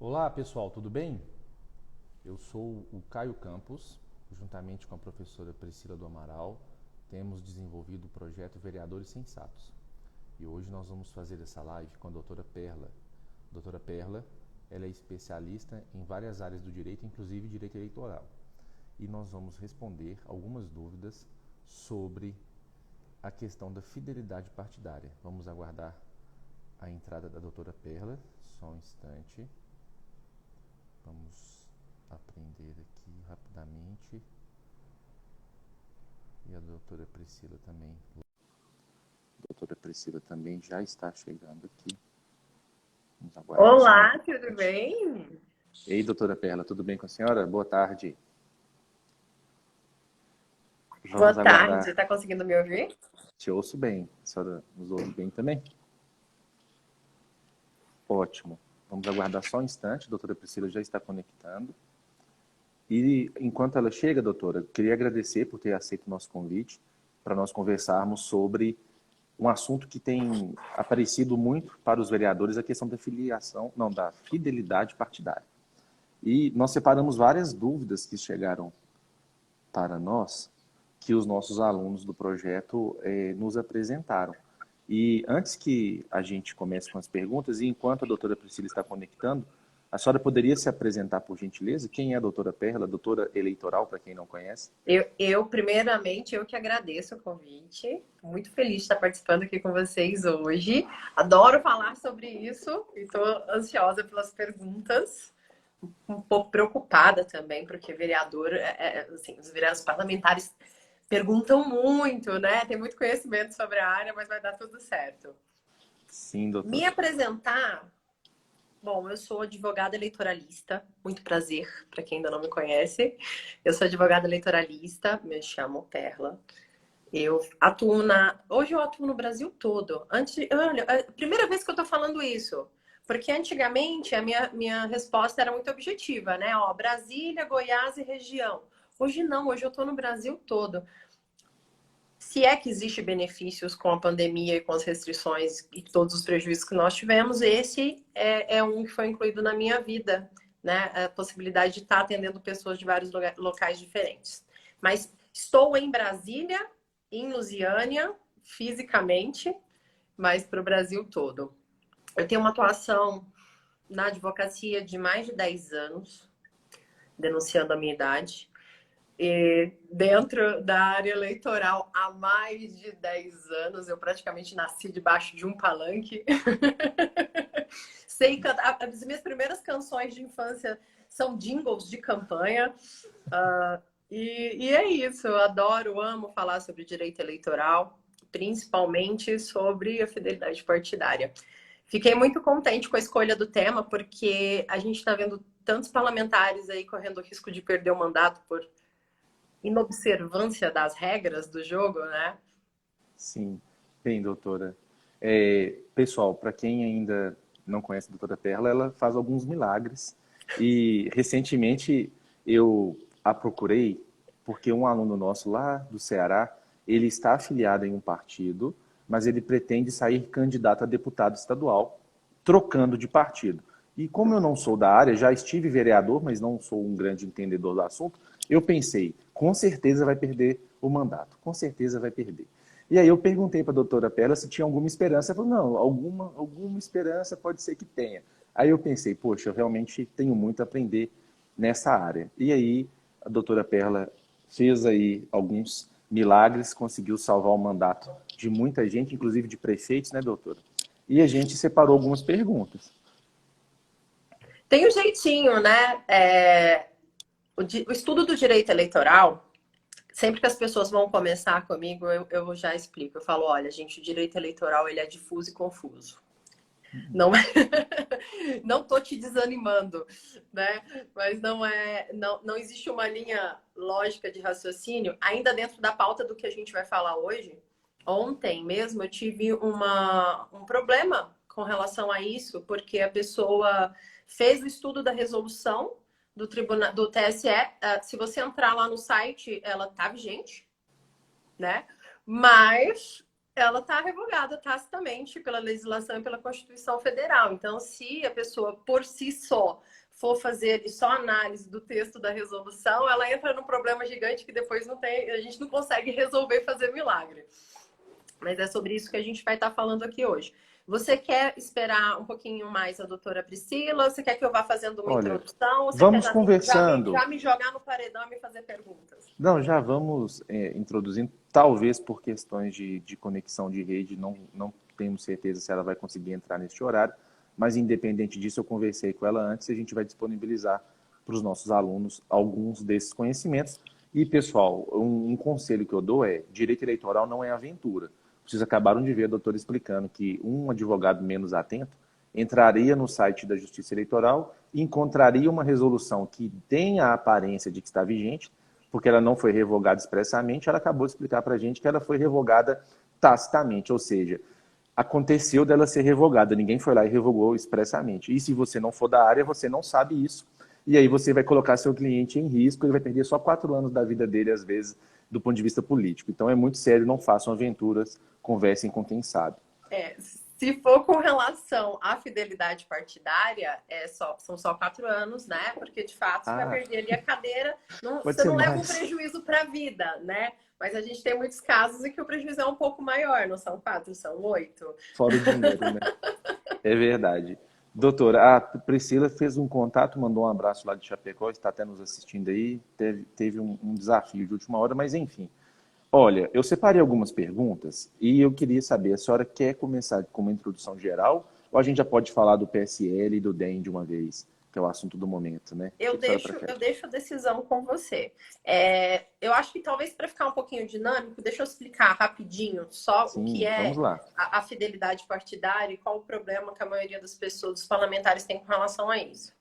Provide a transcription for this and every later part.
Olá pessoal, tudo bem? Eu sou o Caio Campos, juntamente com a professora Priscila do Amaral, temos desenvolvido o projeto Vereadores Sensatos. E hoje nós vamos fazer essa live com a doutora Perla. A doutora Perla, ela é especialista em várias áreas do direito, inclusive direito eleitoral. E nós vamos responder algumas dúvidas sobre a questão da fidelidade partidária. Vamos aguardar a entrada da doutora Perla, só um instante. Vamos aprender aqui rapidamente. E a doutora Priscila também. A doutora Priscila também já está chegando aqui. Vamos aguardar só um Olá, tudo instante. bem? Ei, doutora Perla, tudo bem com a senhora? Boa tarde. Boa Vamos tarde, aguardar. está conseguindo me ouvir? Te ouço bem. A senhora nos ouve bem também? Ótimo. Vamos aguardar só um instante. A doutora Priscila já está conectando. E enquanto ela chega, doutora, queria agradecer por ter aceito o nosso convite para nós conversarmos sobre um assunto que tem aparecido muito para os vereadores, a questão da filiação, não, da fidelidade partidária. E nós separamos várias dúvidas que chegaram para nós, que os nossos alunos do projeto nos apresentaram. E antes que a gente comece com as perguntas, e enquanto a doutora Priscila está conectando, a senhora poderia se apresentar, por gentileza? Quem é a doutora Perla, doutora eleitoral, para quem não conhece? Primeiramente, eu que agradeço o convite. Muito feliz de estar participando aqui com vocês hoje. Adoro falar sobre isso e estou ansiosa pelas perguntas. Um pouco preocupada também, porque vereador, assim, os vereadores parlamentares perguntam muito, né? Tem muito conhecimento sobre a área, mas vai dar tudo certo. Sim, Me doutora. apresentar. Bom, eu sou advogada eleitoralista, muito prazer para quem ainda não me conhece. Eu sou advogada eleitoralista, me chamo Perla. Hoje eu atuo no Brasil todo. Olha, é a primeira vez que eu estou falando isso, porque antigamente a minha resposta era muito objetiva, né? Ó, Brasília, Goiás e região. Hoje não, hoje eu estou no Brasil todo. Se é que existe benefícios com a pandemia e com as restrições e todos os prejuízos que nós tivemos, esse é um que foi incluído na minha vida, né? A possibilidade de estar atendendo pessoas de vários locais diferentes. Mas estou em Brasília, em Lusiânia, fisicamente, mas para o Brasil todo. Eu tenho uma atuação na advocacia de mais de 10 anos, denunciando a minha idade. E dentro da área eleitoral há mais de 10 anos, eu praticamente nasci debaixo de um palanque. Sei cantar. As minhas primeiras canções de infância são jingles de campanha. E é isso, eu adoro, amo falar sobre direito eleitoral, principalmente sobre a fidelidade partidária. Fiquei muito contente com a escolha do tema, porque a gente está vendo tantos parlamentares aí correndo o risco de perder o mandato por inobservância das regras do jogo, né? Sim. Bem, doutora. Pessoal, para quem ainda não conhece a doutora Perla, ela faz alguns milagres. E recentemente eu a procurei porque um aluno nosso lá do Ceará, ele está afiliado em um partido, mas ele pretende sair candidato a deputado estadual, trocando de partido. E como eu não sou da área, já estive vereador, mas não sou um grande entendedor do assunto, eu pensei, com certeza vai perder o mandato, com certeza vai perder. E aí eu perguntei para a doutora Perla se tinha alguma esperança. Ela falou, não, alguma esperança pode ser que tenha. Aí eu pensei, poxa, eu realmente tenho muito a aprender nessa área. E aí a doutora Perla fez aí alguns milagres, conseguiu salvar o mandato de muita gente, inclusive de prefeitos, né, doutora? E a gente separou algumas perguntas. Tem um jeitinho, né? O estudo do direito eleitoral, sempre que as pessoas vão começar comigo, eu já explico. Eu falo, olha, gente, o direito eleitoral ele é difuso e confuso. Não, não tô te desanimando, né? Mas não existe uma linha lógica de raciocínio, ainda dentro da pauta do que a gente vai falar hoje. Ontem mesmo eu tive um problema com relação a isso, porque a pessoa fez o estudo da resolução do tribunal do TSE. Se você entrar lá no site, ela tá vigente, né? Mas ela está revogada tacitamente pela legislação e pela Constituição Federal. Então, se a pessoa por si só for fazer só análise do texto da resolução, ela entra num problema gigante que depois não tem, a gente não consegue resolver e fazer milagre. Mas é sobre isso que a gente vai estar falando aqui hoje. Você quer esperar um pouquinho mais a doutora Priscila? Você quer que eu vá fazendo uma Olha, introdução? Ou você quer vamos conversando. já me jogar no paredão e me fazer perguntas? Não, já vamos introduzindo, talvez por questões de conexão de rede, não temos certeza se ela vai conseguir entrar neste horário, mas independente disso, eu conversei com ela antes e a gente vai disponibilizar para os nossos alunos alguns desses conhecimentos. E, pessoal, um conselho que eu dou é, direito eleitoral não é aventura. Vocês acabaram de ver a doutora explicando que um advogado menos atento entraria no site da Justiça Eleitoral e encontraria uma resolução que tenha a aparência de que está vigente, porque ela não foi revogada expressamente, ela acabou de explicar para a gente que ela foi revogada tacitamente, ou seja, aconteceu dela ser revogada, ninguém foi lá e revogou expressamente. E se você não for da área, você não sabe isso, e aí você vai colocar seu cliente em risco, ele vai perder só 4 anos da vida dele, às vezes, do ponto de vista político. Então é muito sério, não façam aventuras, conversem com quem sabe. Se for com relação à fidelidade partidária, são só 4 anos, né? Porque, de fato, você vai perder ali a cadeira, você não leva um prejuízo para a vida, né? Mas a gente tem muitos casos em que o prejuízo é um pouco maior, não são 4, são 8. Fora o dinheiro, né? É verdade. Doutora, a Priscila fez um contato, mandou um abraço lá de Chapecó, está até nos assistindo aí, teve um desafio de última hora, mas enfim. Olha, eu separei algumas perguntas e eu queria saber, a senhora quer começar com uma introdução geral ou a gente já pode falar do PSL e do DEM de uma vez, que é o assunto do momento, né? Eu deixo a decisão com você. Eu acho que talvez para ficar um pouquinho dinâmico, deixa eu explicar rapidinho só o que é a fidelidade partidária e qual o problema que a maioria das pessoas, dos parlamentares, tem com relação a isso.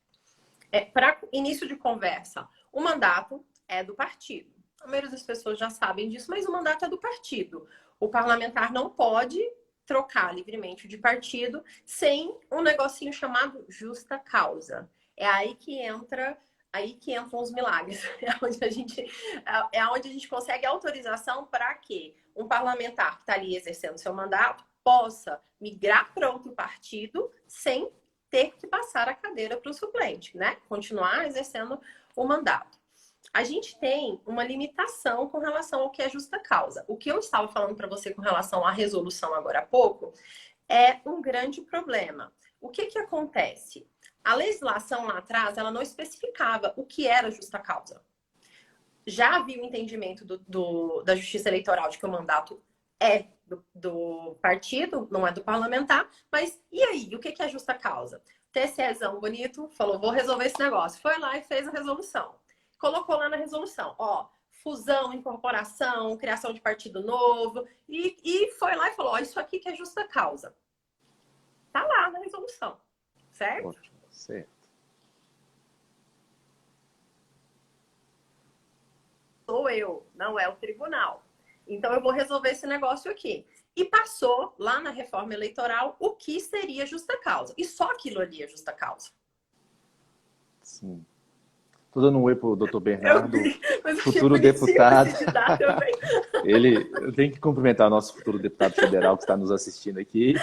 Para início de conversa, o mandato é do partido. A maioria das pessoas já sabem disso, mas o mandato é do partido. O parlamentar não pode trocar livremente de partido sem um negocinho chamado justa causa. É aí que entram os milagres. É onde a gente consegue autorização para que um parlamentar que está ali exercendo seu mandato possa migrar para outro partido sem ter que passar a cadeira para o suplente, né? Continuar exercendo o mandato. A gente tem uma limitação com relação ao que é justa causa. O que eu estava falando para você com relação à resolução agora há pouco é um grande problema. O que acontece? A legislação lá atrás, ela não especificava o que era justa causa. Já havia o entendimento da Justiça Eleitoral de que o mandato é do partido, não é do parlamentar, mas e aí? O que é justa causa? TCEzão bonito falou, vou resolver esse negócio. Foi lá e fez a resolução. Colocou lá na resolução, fusão, incorporação, criação de partido novo, e foi lá e falou, isso aqui que é justa causa. Tá lá na resolução, certo? Ótimo, certo. Sou eu, não é o tribunal. Então eu vou resolver esse negócio aqui. E passou lá na reforma eleitoral o que seria justa causa. E só aquilo ali é justa causa. Sim. Estou dando um oi pro doutor Bernardo, futuro deputado. Eu tenho que cumprimentar o nosso futuro deputado federal que está nos assistindo aqui.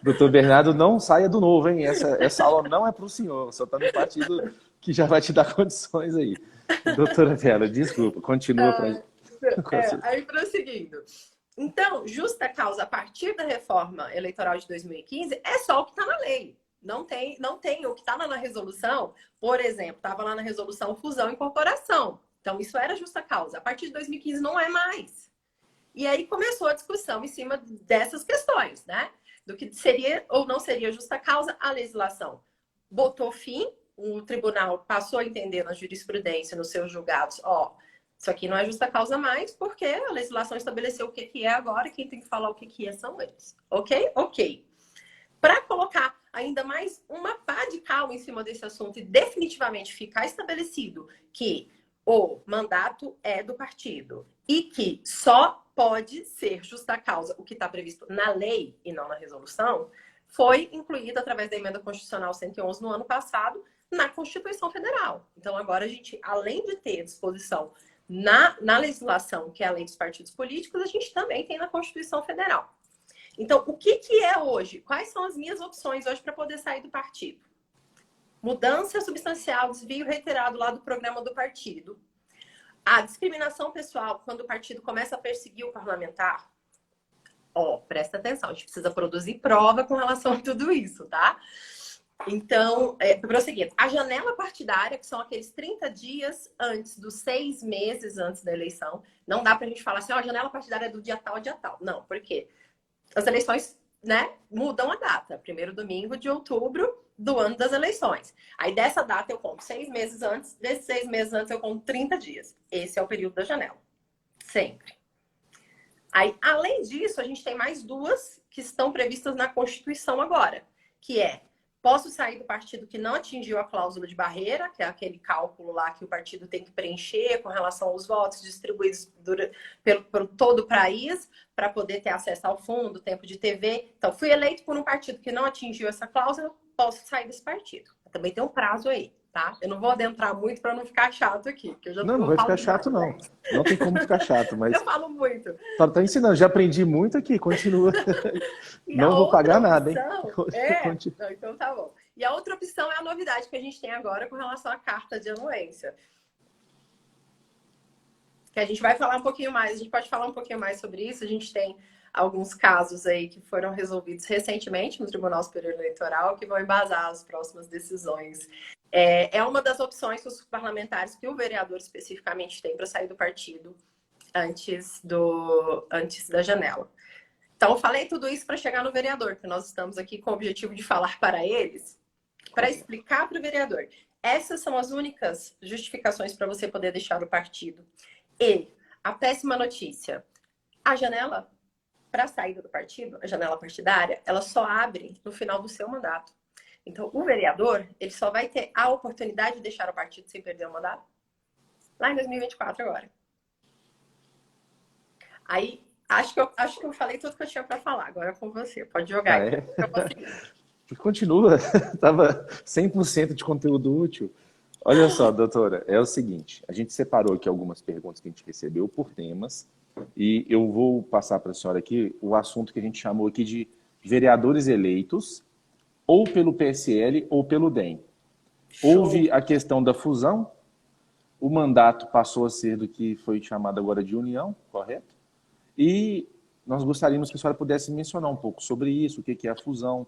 Doutor Bernardo, não saia do novo, hein? Essa aula não é para o senhor, só está no partido que já vai te dar condições aí. Doutora Bela, desculpa, continua para aí prosseguindo. Então, justa causa a partir da reforma eleitoral de 2015 é só o que está na lei. Não tem o que está lá na resolução, por exemplo, estava lá na resolução fusão e incorporação. Então, isso era justa causa. A partir de 2015 não é mais. E aí começou a discussão em cima dessas questões, né? Do que seria ou não seria justa causa. A legislação botou fim, o tribunal passou a entender na jurisprudência, nos seus julgados, isso aqui não é justa causa mais, porque a legislação estabeleceu o que é agora e quem tem que falar o que é são eles. Ok? Ok. Para colocar ainda mais uma pá de cal em cima desse assunto e definitivamente ficar estabelecido que o mandato é do partido e que só pode ser justa causa o que está previsto na lei e não na resolução, foi incluído através da emenda constitucional 111 no ano passado na Constituição Federal. Então agora a gente, além de ter disposição na legislação, que é a lei dos partidos políticos, a gente também tem na Constituição Federal. Então, o que é hoje? Quais são as minhas opções hoje para poder sair do partido? Mudança substancial, desvio reiterado lá do programa do partido. A discriminação pessoal, quando o partido começa a perseguir o parlamentar. Presta atenção, a gente precisa produzir prova com relação a tudo isso, tá? Então, prosseguindo. A janela partidária, que são aqueles 30 dias antes dos 6 meses antes da eleição. Não dá pra gente falar assim, a janela partidária é do dia tal, dia tal. Não, por quê? As eleições, né, mudam a data. Primeiro domingo de outubro do ano das eleições. Aí dessa data eu conto 6 meses antes, desses 6 meses antes eu conto 30 dias. Esse é o período da janela. Sempre. Aí, além disso, a gente tem mais duas que estão previstas na Constituição agora, que é: posso sair do partido que não atingiu a cláusula de barreira, que é aquele cálculo lá que o partido tem que preencher com relação aos votos distribuídos por todo o país, para poder ter acesso ao fundo, tempo de TV. Então, fui eleito por um partido que não atingiu essa cláusula, posso sair desse partido. Também tem um prazo aí, tá? Eu não vou adentrar muito para não ficar chato aqui, porque eu já Não vai ficar chato, não. Não tem como ficar chato, mas... Eu falo muito. Tá ensinando, já aprendi muito aqui, continua. Não vou pagar nada, hein? Não, então tá bom. E a outra opção é a novidade que a gente tem agora com relação à carta de anuência. Que a gente vai falar um pouquinho mais, a gente pode falar um pouquinho mais sobre isso. A gente tem alguns casos aí que foram resolvidos recentemente no Tribunal Superior Eleitoral que vão embasar as próximas decisões. É uma das opções que os parlamentares, que o vereador especificamente tem para sair do partido antes da janela. Então, eu falei tudo isso para chegar no vereador, porque nós estamos aqui com o objetivo de falar para eles, para explicar para o vereador. Essas são as únicas justificações para você poder deixar o partido. E a péssima notícia: a janela para a saída do partido, a janela partidária, ela só abre no final do seu mandato. Então, o vereador, ele só vai ter a oportunidade de deixar o partido sem perder o mandato lá em 2024 agora. Aí, acho que eu falei tudo que eu tinha para falar. Agora é com você. Pode jogar. Continua. Tava 100% de conteúdo útil. Olha só, doutora, é o seguinte. A gente separou aqui algumas perguntas que a gente recebeu por temas. E eu vou passar para a senhora aqui o assunto que a gente chamou aqui de vereadores eleitos ou pelo PSL ou pelo DEM. Houve a questão da fusão. O mandato passou a ser do que foi chamado agora de união, correto? E nós gostaríamos que a senhora pudesse mencionar um pouco sobre isso, o que é a fusão,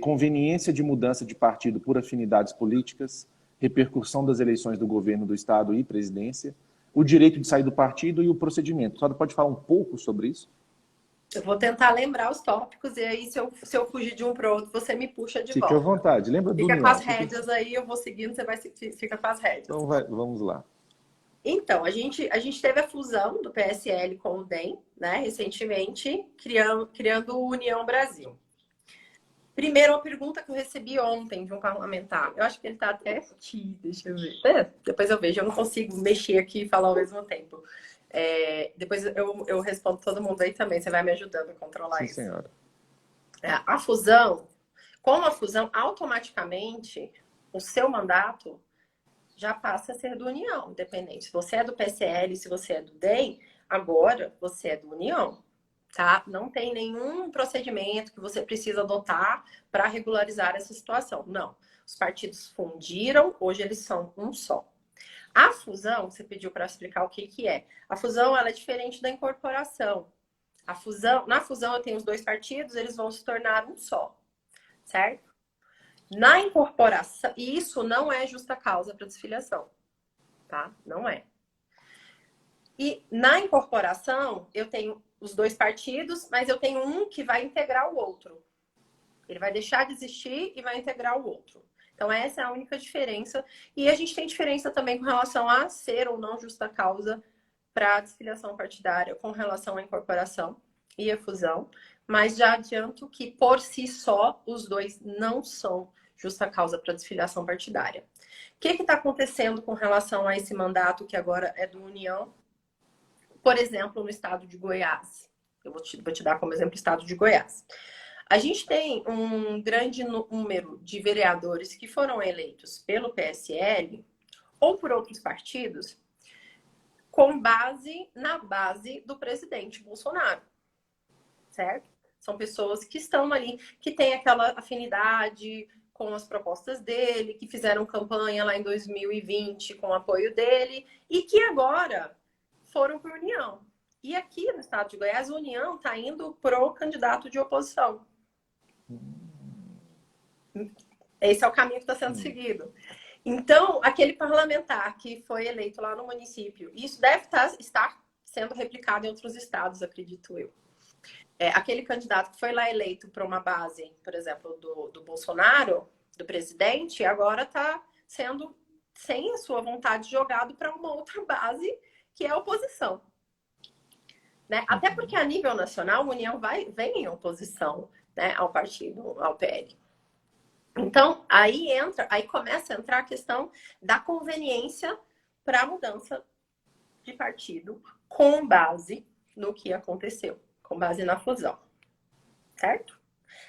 conveniência de mudança de partido por afinidades políticas, repercussão das eleições do governo do Estado e presidência, o direito de sair do partido e o procedimento. A senhora pode falar um pouco sobre isso? Eu vou tentar lembrar os tópicos e aí, se eu fugir de um para o outro, você me puxa de volta. Fique à vontade. Lembra do Fica com as rédeas aí, eu vou seguindo, fica com as rédeas. Então, vamos lá. Então, a gente teve a fusão do PSL com o DEM, né, recentemente, criando o União Brasil. Primeiro, uma pergunta que eu recebi ontem de um parlamentar. Eu acho que ele está até aqui, deixa eu ver. Depois eu vejo, eu não consigo mexer aqui e falar ao mesmo tempo. Depois eu respondo todo mundo aí também, você vai me ajudando a controlar isso. Sim, senhora. A fusão, com a fusão, automaticamente, o seu mandato já passa a ser do União, independente. Se você é do PSL, se você é do DEM, agora você é do União, tá? Não tem nenhum procedimento que você precisa adotar para regularizar essa situação. Não. Os partidos fundiram, hoje eles são um só. A fusão, você pediu para explicar o que é. A fusão, ela é diferente da incorporação. Na fusão eu tenho os dois partidos, eles vão se tornar um só, certo? Na incorporação, e isso não é justa causa para desfiliação, tá? Não é. E na incorporação, eu tenho os dois partidos, mas eu tenho um que vai integrar o outro. Ele vai deixar de existir e vai integrar o outro. Então, essa é a única diferença. E a gente tem diferença também com relação a ser ou não justa causa para a desfiliação partidária com relação à incorporação e a fusão. Mas já adianto que, por si só, os dois não são justa causa para desfiliação partidária. O que está acontecendo com relação a esse mandato que agora é do União? Por exemplo, no estado de Goiás. Eu vou te dar como exemplo o estado de Goiás. A gente tem um grande número de vereadores que foram eleitos pelo PSL ou por outros partidos com base na base do presidente Bolsonaro, certo? São pessoas que estão ali, que têm aquela afinidade com as propostas dele, que fizeram campanha lá em 2020 com o apoio dele e que agora foram para a União. E aqui no estado de Goiás, a União está indo pro candidato de oposição. Esse é o caminho que está sendo seguido. Então, aquele parlamentar que foi eleito lá no município, isso deve estar sendo replicado em outros estados, acredito eu. Aquele candidato que foi lá eleito para uma base, por exemplo, do Bolsonaro, do presidente, agora está sendo, sem a sua vontade, jogado para uma outra base, que é a oposição. Né? Até porque, a nível nacional, a União vem em oposição, né, ao partido, ao PL. Então, aí começa a entrar a questão da conveniência para a mudança de partido com base no que aconteceu, com base na fusão, certo?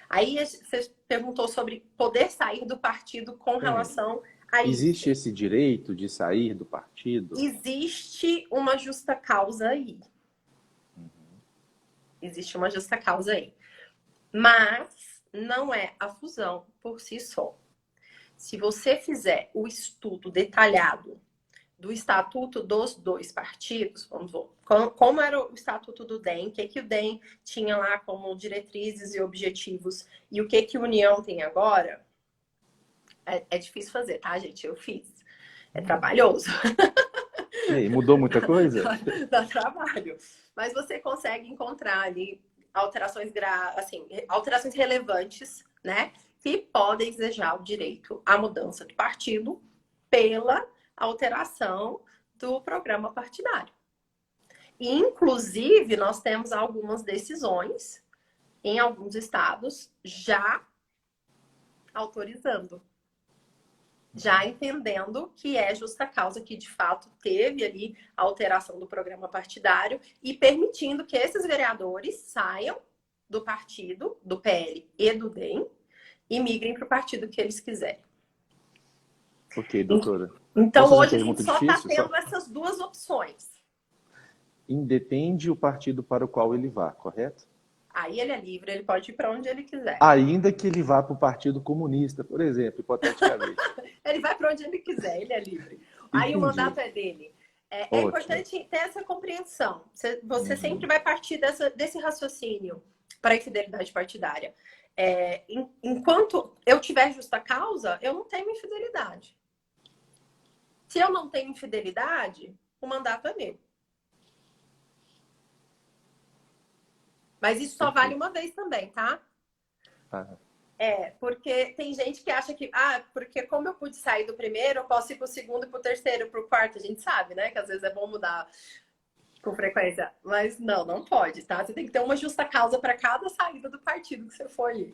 Aí você perguntou sobre poder sair do partido com relação a isso. Existe esse direito de sair do partido? Existe uma justa causa aí. Existe uma justa causa aí. Mas não é a fusão por si só. Se você fizer o estudo detalhado do estatuto dos dois partidos, vamos ver, como era o estatuto do DEM, o que o DEM tinha lá como diretrizes e objetivos, e o que a União tem agora, é difícil fazer, tá, gente? Eu fiz. É trabalhoso. E aí, mudou muita coisa? Dá trabalho. Mas você consegue encontrar ali alterações relevantes, né? Que podem desejar o direito à mudança de partido pela alteração do programa partidário. E, inclusive, nós temos algumas decisões em alguns estados já autorizando, já entendendo que é justa causa que, de fato, teve ali a alteração do programa partidário e permitindo que esses vereadores saiam do partido, do PL e do DEM, e migrem para o partido que eles quiserem. Ok, doutora. Então, hoje a gente só está tendo essas duas opções. Independe o partido para o qual ele vá, correto? Aí ele é livre, ele pode ir para onde ele quiser. Ainda que ele vá para o Partido Comunista, por exemplo, hipoteticamente. Ele vai para onde ele quiser, ele é livre. Aí o mandato é dele. É importante ter essa compreensão. Você sempre vai partir desse raciocínio para a infidelidade partidária. Enquanto eu tiver justa causa, eu não tenho infidelidade. Se eu não tenho infidelidade, o mandato é meu. Mas isso só vale uma vez também, tá? Porque tem gente que acha que, porque como eu pude sair do primeiro, eu posso ir pro segundo, pro terceiro, pro quarto. A gente sabe, né? Que às vezes é bom mudar com frequência. Mas não pode, tá? Você tem que ter uma justa causa para cada saída do partido que você for ali.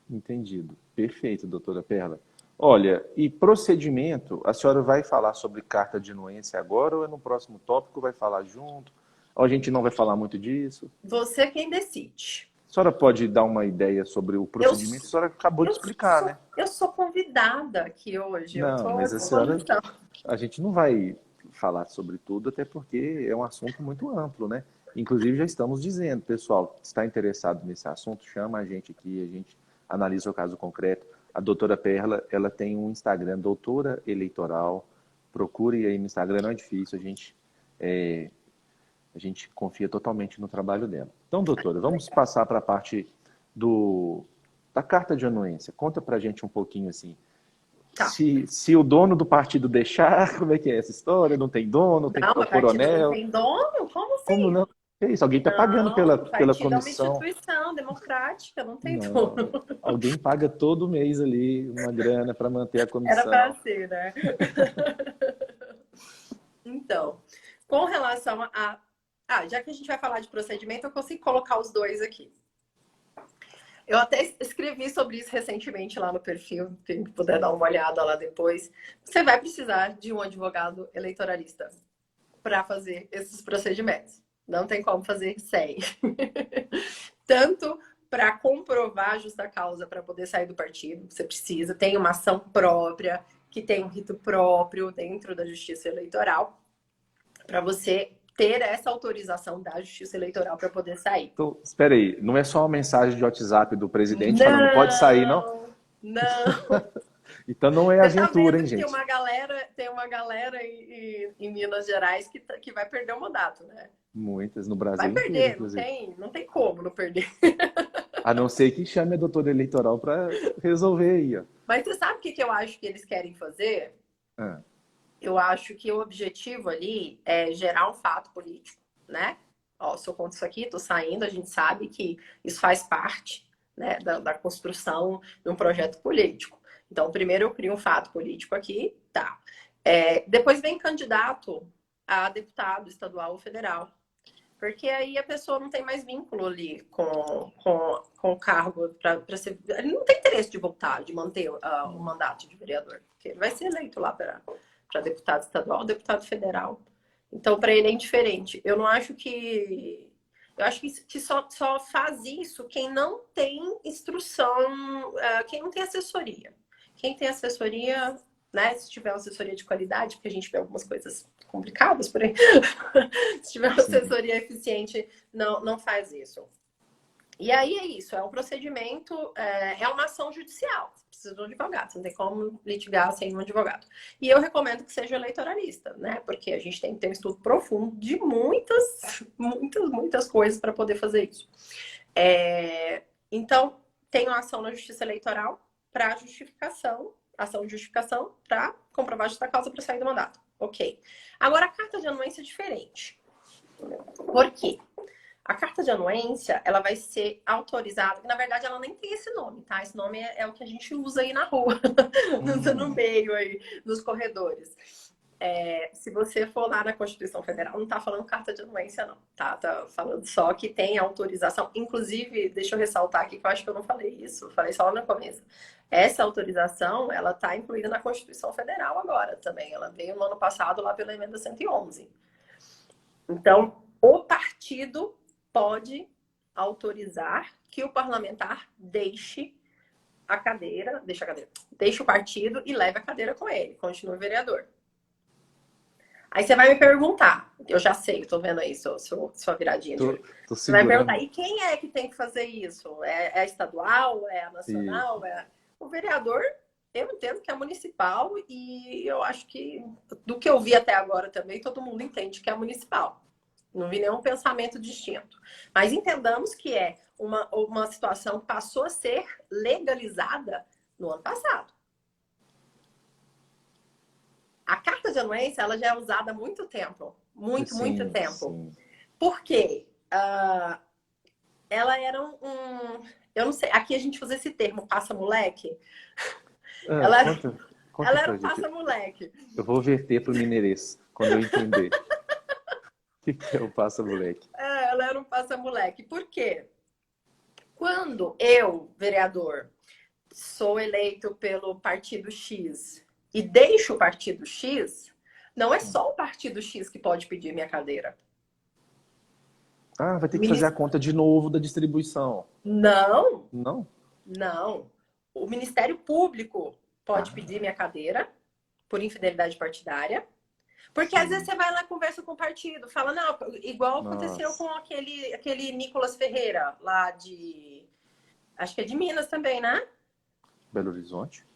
Entendido. Perfeito, doutora Perla. Olha, e procedimento, a senhora vai falar sobre carta de anuência agora ou é no próximo tópico, vai falar junto? Ou a gente não vai falar muito disso? Você é quem decide. A senhora pode dar uma ideia sobre o procedimento? A senhora acabou de explicar, né? Eu sou convidada aqui hoje. Não, mas a gente não vai falar sobre tudo, até porque é um assunto muito amplo, né? Inclusive, já estamos dizendo, pessoal, que está interessado nesse assunto, chama a gente aqui, a gente analisa o caso concreto. A doutora Perla, ela tem um Instagram, doutora eleitoral. Procure aí no Instagram, não é difícil, a gente confia totalmente no trabalho dela. Então, doutora, vamos passar para a parte da carta de anuência. Conta para a gente um pouquinho assim. Tá. Se o dono do partido deixar, como é que é essa história? Não tem dono, tem que pôr coronel. Não tem dono? Como assim? Como não? É isso, alguém está pagando pela comissão. É uma instituição democrática, não tem dono. Alguém paga todo mês ali uma grana para manter a comissão. Era para ser, né? Então, com relação já que a gente vai falar de procedimento, eu consigo colocar os dois aqui. Eu até escrevi sobre isso recentemente lá no perfil, quem puder dar uma olhada lá depois. Você vai precisar de um advogado eleitoralista para fazer esses procedimentos. Não tem como fazer sem. Tanto para comprovar a justa causa para poder sair do partido, você precisa, tem uma ação própria, que tem um rito próprio dentro da Justiça Eleitoral. para você ter essa autorização da Justiça Eleitoral para poder sair. Então, espera aí, não é só uma mensagem de WhatsApp do presidente falando pode sair, não? Não, não. Então não é Você tá aventura, vendo hein, que gente? tem uma galera em Minas Gerais que vai perder o mandato, né? Muitas, no Vai Brasil inteiro, perder, inclusive. não tem como não perder. A não ser que chame a doutora eleitoral para resolver aí, ó. Mas você sabe o que eu acho que eles querem fazer? Ah, Eu acho que o objetivo ali é gerar um fato político, né? Ó, se eu conto isso aqui, tô saindo, a gente sabe que isso faz parte, né, da construção de um projeto político. Então, primeiro eu crio um fato político aqui, tá. Depois vem candidato a deputado estadual ou federal. Porque aí a pessoa não tem mais vínculo ali com o cargo para ser. Ele não tem interesse de voltar, de manter o mandato de vereador. Porque ele vai ser eleito lá para deputado estadual, deputado federal. Então, para ele é indiferente. Eu não acho que. Eu acho que só faz isso quem não tem instrução, quem não tem assessoria. Quem tem assessoria, né? Se tiver uma assessoria de qualidade, porque a gente vê algumas coisas complicadas por aí. Se tiver uma sim. assessoria eficiente, não faz isso. E aí é isso, é um procedimento, é uma ação judicial. Você precisa de um advogado, você não tem como litigar sem um advogado. E eu recomendo que seja eleitoralista, né? Porque a gente tem que ter um estudo profundo de muitas coisas para poder fazer isso. Então, tem uma ação na Justiça Eleitoral para justificação, ação de justificação para comprovar a justa causa para sair do mandato. Ok. Agora, a carta de anuência é diferente. Por quê? A carta de anuência, ela vai ser autorizada, na verdade ela nem tem esse nome, tá? Esse nome é o que a gente usa aí na rua, no meio aí, nos corredores. Se você for lá na Constituição Federal, não tá falando carta de anuência, não, tá? Tá falando só que tem autorização. Inclusive, deixa eu ressaltar aqui que eu acho que eu não falei isso, eu falei só lá no começo. Essa autorização, ela tá incluída na Constituição Federal agora também. Ela veio no ano passado lá pela emenda 111. Então, o partido pode autorizar que o parlamentar deixe deixe o partido e leve a cadeira com ele, continue vereador. Aí você vai me perguntar, eu já sei, eu tô vendo aí sua viradinha de olho. Tô Você vai me perguntar, segurando. e quem é que tem que fazer isso? É a estadual? É a E nacional? O vereador, eu entendo que é municipal e eu acho que, do que eu vi até agora também, todo mundo entende que é municipal. Não vi nenhum pensamento distinto. Mas entendamos que é uma situação que passou a ser legalizada no ano passado. A carta de anuência, ela já é usada há muito tempo. Muito sim, tempo. sim. Por quê? Ela era eu não sei, aqui a gente usa esse termo, passa-moleque. Ah, Ela, conta ela era pra um gente. passa-moleque. Eu vou verter pro mineirês quando eu entender. O que é o passa-moleque? Ela era um passa-moleque. Por quê? Quando eu, vereador, sou eleito pelo partido X e deixo o partido X, não é só o partido X que pode pedir minha cadeira. Ah, vai ter que fazer a Minis- conta de novo da distribuição. Não, Não? não. O Ministério Público pode Ah, pedir minha cadeira por infidelidade partidária. Porque às vezes sim. você vai lá e conversa com o partido, fala, não, igual aconteceu Nossa. com aquele Nicolas Ferreira, lá de. Acho que é de Minas também, né? Belo Horizonte?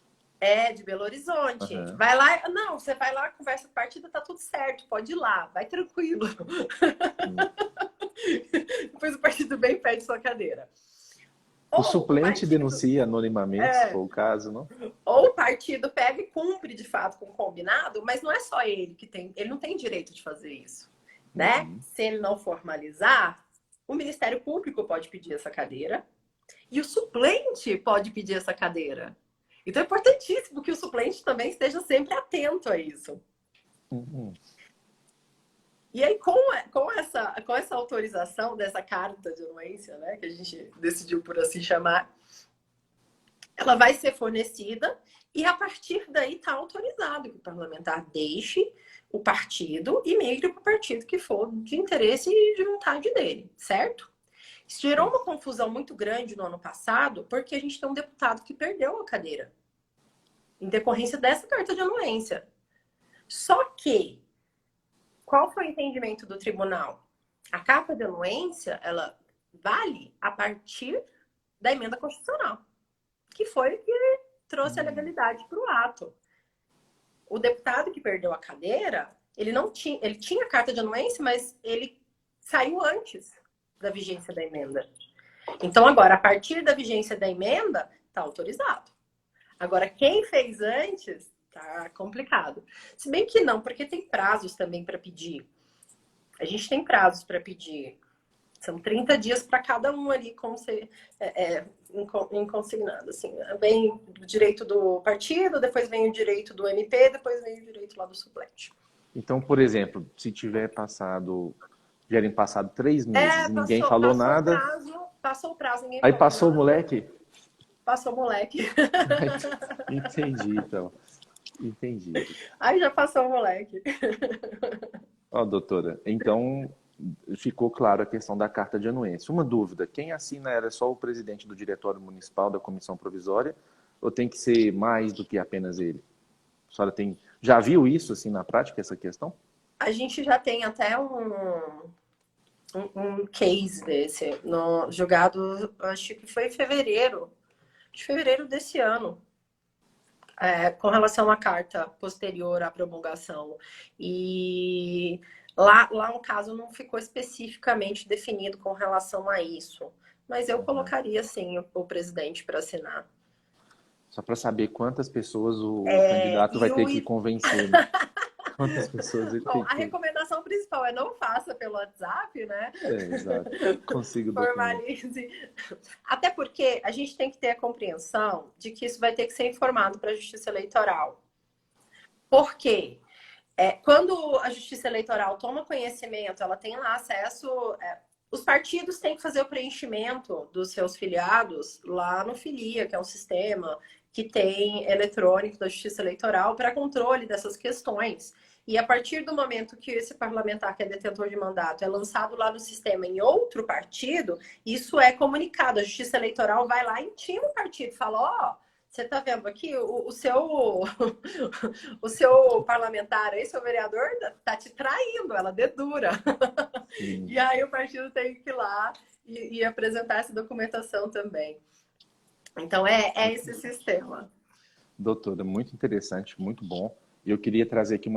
De Belo Horizonte. Aham. Vai lá, não, você vai lá, conversa com o partido, tá tudo certo, pode ir lá, vai tranquilo. Hum. Depois o partido vem e pede sua cadeira. O Ou o suplente partido, denuncia anonimamente, se é, for o caso, não? ou o partido pega e cumpre de fato com o combinado, mas não é só ele que tem, ele não tem direito de fazer isso, né? Uhum. Se ele não formalizar, o Ministério Público pode pedir essa cadeira e o suplente pode pedir essa cadeira. Então é importantíssimo que o suplente também esteja sempre atento a isso. Uhum. E aí, com essa autorização dessa carta de anuência, né, que a gente decidiu por assim chamar, ela vai ser fornecida e a partir daí está autorizado que o parlamentar deixe o partido e migre para o partido que for de interesse e de vontade dele, certo? Isso gerou uma confusão muito grande no ano passado, porque a gente tem um deputado que perdeu a cadeira em decorrência dessa carta de anuência. Só que qual foi o entendimento do tribunal? A carta de anuência, ela vale a partir da emenda constitucional, que foi o que trouxe a legalidade para o ato. O deputado que perdeu a cadeira, ele tinha carta de anuência, mas ele saiu antes da vigência da emenda. Então, agora, a partir da vigência da emenda, está autorizado. Agora, quem fez antes, tá complicado. Se bem que não, porque tem prazos também para pedir. A gente tem prazos para pedir. São 30 dias para cada um ali consignado. Assim, vem o direito do partido, depois vem o direito do MP, depois vem o direito lá do suplente. Então, por exemplo, se tiverem passado 3 meses e ninguém falou nada... Passou o prazo, ninguém Aí falou passou nada. o moleque? Passou o moleque. Entendi, então. Entendi. Aí já passou o moleque. Ó, doutora, então ficou claro a questão da carta de anuência. Uma dúvida, quem assina era só o presidente do Diretório Municipal da Comissão Provisória ou tem que ser mais do que apenas ele? A senhora já viu isso assim na prática, essa questão? A gente já tem até um case desse, julgado, acho que foi em fevereiro. De fevereiro desse ano. Com relação à carta posterior à promulgação. E lá no caso não ficou especificamente definido com relação a isso. Mas eu colocaria, sim, o presidente para assinar. Só para saber quantas pessoas o candidato vai ter que convencer, né? Quantas pessoas ele tem que... A recomendação principal é não faça pelo WhatsApp, né? Exato. Consigo Formalize. Até porque a gente tem que ter a compreensão de que isso vai ter que ser informado para a Justiça Eleitoral. Por quê? Quando a Justiça Eleitoral toma conhecimento, ela tem lá acesso... os partidos têm que fazer o preenchimento dos seus filiados lá no Filia, que é um sistema que tem eletrônico da Justiça Eleitoral para controle dessas questões. E a partir do momento que esse parlamentar que é detentor de mandato é lançado lá no sistema em outro partido, isso é comunicado. A Justiça Eleitoral vai lá e intima o partido, fala, ó, você está vendo aqui, o seu parlamentar aí, seu vereador, tá te traindo, ela dedura. E aí o partido tem que ir lá e apresentar essa documentação também. Então, é esse sistema. Doutora, muito interessante, muito bom. E eu queria trazer aqui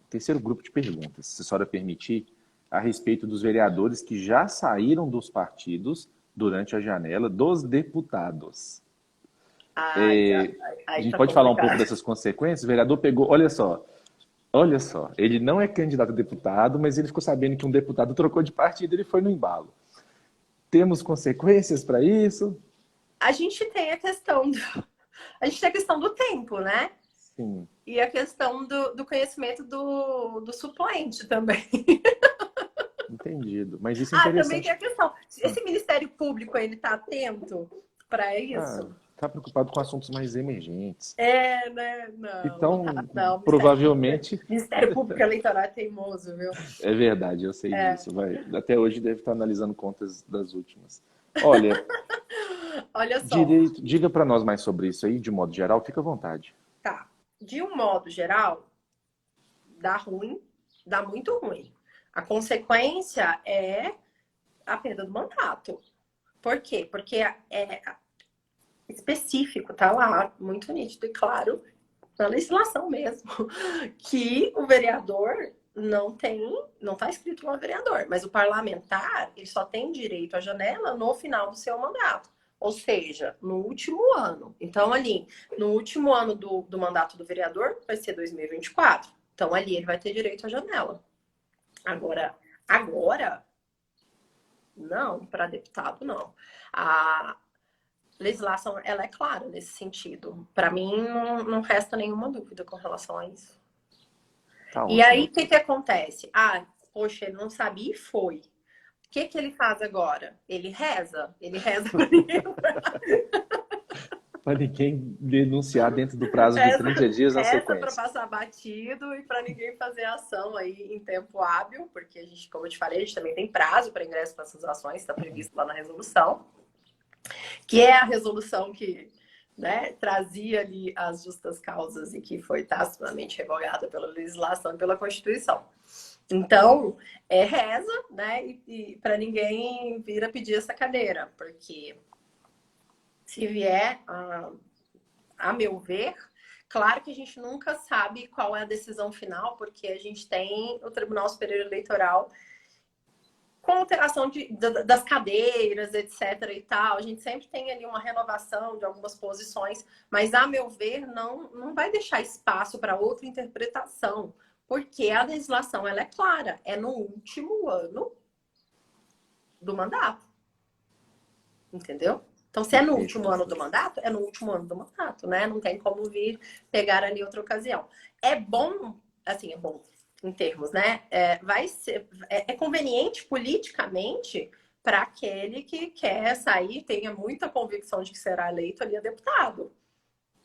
terceiro grupo de perguntas, se a senhora permitir, a respeito dos vereadores que já saíram dos partidos durante a janela dos deputados. A gente pode falar um pouco dessas consequências? O vereador pegou, olha só, ele não é candidato a deputado, mas ele ficou sabendo que um deputado trocou de partido, ele foi no embalo. Temos consequências para isso? A gente tem a questão do tempo, né? Sim. E a questão do conhecimento do suplente também. Entendido. Mas isso é interessante. Também tem a questão. Esse Ministério Público, ele está atento para isso? Está preocupado com assuntos mais emergentes. Né? Não. Então, não, provavelmente... Ministério Público Eleitoral é teimoso, viu? É verdade, eu sei disso. Até hoje deve estar analisando contas das últimas. Olha só. Diga para nós mais sobre isso aí, de modo geral, fica à vontade. Tá. De um modo geral, dá muito ruim. A consequência é a perda do mandato. Por quê? Porque é específico, tá lá, muito nítido e claro, na legislação mesmo, que o vereador não está escrito lá vereador, mas o parlamentar, ele só tem direito à janela no final do seu mandato. Ou seja, no último ano. Então, ali, no último ano do mandato do vereador, vai ser 2024. Então, ali ele vai ter direito à janela. Agora, não, para deputado, não. A legislação, ela é clara nesse sentido. Para mim, não resta nenhuma dúvida com relação a isso. Tá e aí, o que acontece? Poxa, ele não sabia e foi. O que ele faz agora? Ele reza para ninguém denunciar dentro do prazo de 30 dias na sequência. Para passar batido e para ninguém fazer ação aí em tempo hábil, porque a gente, como eu te falei, a gente também tem prazo para ingresso para essas ações, está previsto lá na resolução, que é a resolução que né, trazia ali as justas causas e que foi tacitamente revogada pela legislação e pela Constituição. Então, reza, né, e para ninguém vir a pedir essa cadeira, porque se vier, a meu ver, claro que a gente nunca sabe qual é a decisão final, porque a gente tem o Tribunal Superior Eleitoral com alteração das cadeiras, etc. e tal. A gente sempre tem ali uma renovação de algumas posições, mas, a meu ver, não vai deixar espaço para outra interpretação, porque a legislação ela é clara, é no último ano do mandato. Entendeu? Então, se é no último ano do mandato, é no último ano do mandato, né? Não tem como vir pegar ali outra ocasião. É bom, assim, é bom em termos, né? Vai ser, é conveniente politicamente para aquele que quer sair, tenha muita convicção de que será eleito ali a deputado.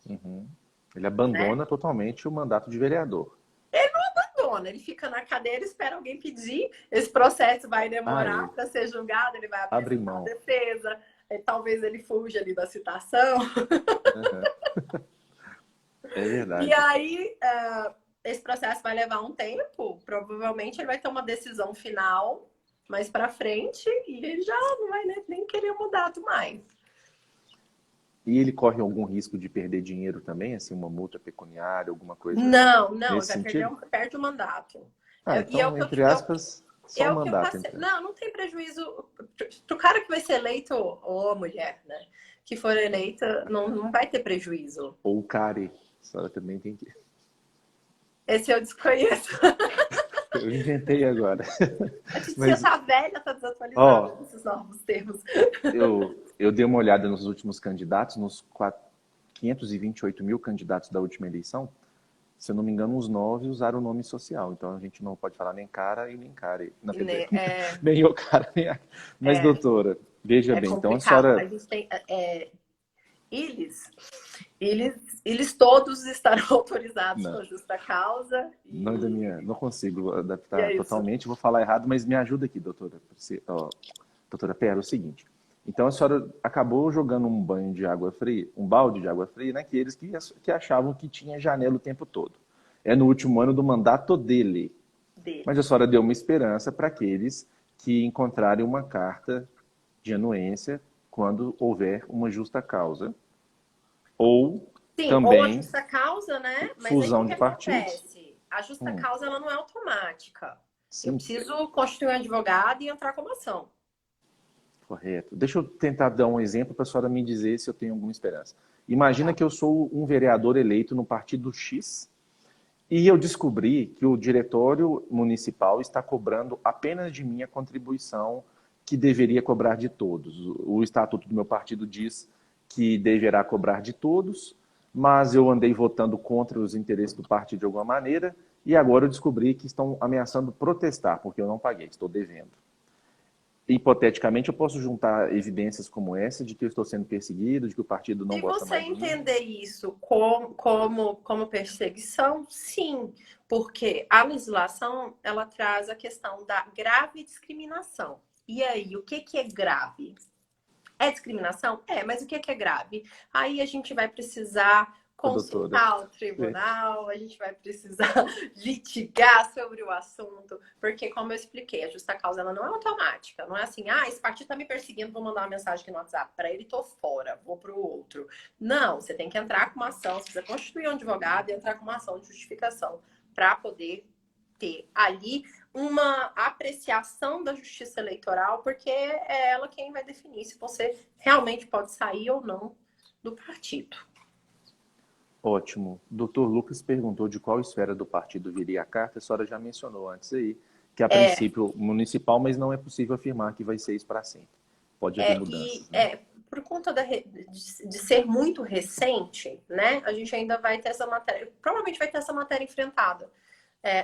Uhum. Ele abandona, né, totalmente o mandato de vereador. Ele não abandona, ele fica na cadeira, espera alguém pedir, esse processo vai demorar para ser julgado, ele vai apresentar a defesa, talvez ele fuja ali da citação. Uhum. É verdade. E aí, esse processo vai levar um tempo, provavelmente ele vai ter uma decisão final mais para frente e ele já não vai nem querer o mandato mais. E ele corre algum risco de perder dinheiro também, assim, uma multa pecuniária, alguma coisa? Não, perde o mandato. Então, entre aspas, só o mandato. Então. Não tem prejuízo. Pro cara que vai ser eleito, ou mulher, né? Que for eleita, não vai ter prejuízo. Ou o care, a senhora também tem que... Esse eu desconheço. Eu inventei agora. A gente já tá velha, tá desatualizada nesses novos termos. Eu dei uma olhada nos últimos candidatos, nos 528 mil candidatos da última eleição. Se eu não me engano, uns 9 usaram o nome social. Então, a gente não pode falar nem cara e nem care. Nem o cara, nem a... Mas, doutora, veja bem. Então, a senhora... A gente tem... Eles todos estarão autorizados com a justa causa. E... Não consigo adaptar totalmente, vou falar errado, mas me ajuda aqui, doutora. Doutora Pera, é o seguinte. Então a senhora acabou jogando um banho de água fria, um balde de água fria, naqueles que achavam que tinha janela o tempo todo. É no último ano do mandato dele. Mas a senhora deu uma esperança para aqueles que encontrarem uma carta de anuência quando houver uma justa causa. Ou também ou a justa causa, né? Mas fusão aí, de partidos. Acontece? A justa causa ela não é automática. Sim. Eu preciso constituir um advogado e entrar com uma ação. Correto. Deixa eu tentar dar um exemplo para a senhora me dizer se eu tenho alguma esperança. Imagina que eu sou um vereador eleito no partido X e eu descobri que o diretório municipal está cobrando apenas de mim a contribuição que deveria cobrar de todos. O estatuto do meu partido diz que deverá cobrar de todos, mas eu andei votando contra os interesses do partido de alguma maneira e agora eu descobri que estão ameaçando protestar porque eu não paguei, estou devendo. Hipoteticamente, eu posso juntar evidências como essa de que eu estou sendo perseguido, de que o partido não gosta mais de mim? Se você entender isso como perseguição, sim, porque a legislação ela traz a questão da grave discriminação. E aí, o que é grave? É discriminação? Mas o que é grave? Aí a gente vai precisar consultar o tribunal, a gente vai precisar litigar sobre o assunto, porque, como eu expliquei, a justa causa ela não é automática, não é assim, esse partido está me perseguindo, vou mandar uma mensagem aqui no WhatsApp para ele, tô fora, vou para o outro. Não, você tem que entrar com uma ação, você precisa constituir um advogado e entrar com uma ação de justificação para poder ter ali uma apreciação da justiça eleitoral, porque é ela quem vai definir se você realmente pode sair ou não do partido. Ótimo. Dr. Lucas perguntou de qual esfera do partido viria a carta. A senhora já mencionou antes aí, que a princípio municipal, mas não é possível afirmar que vai ser isso para sempre. Pode haver mudanças. Por conta de ser muito recente, né? A gente ainda vai ter essa matéria, provavelmente vai ter essa matéria enfrentada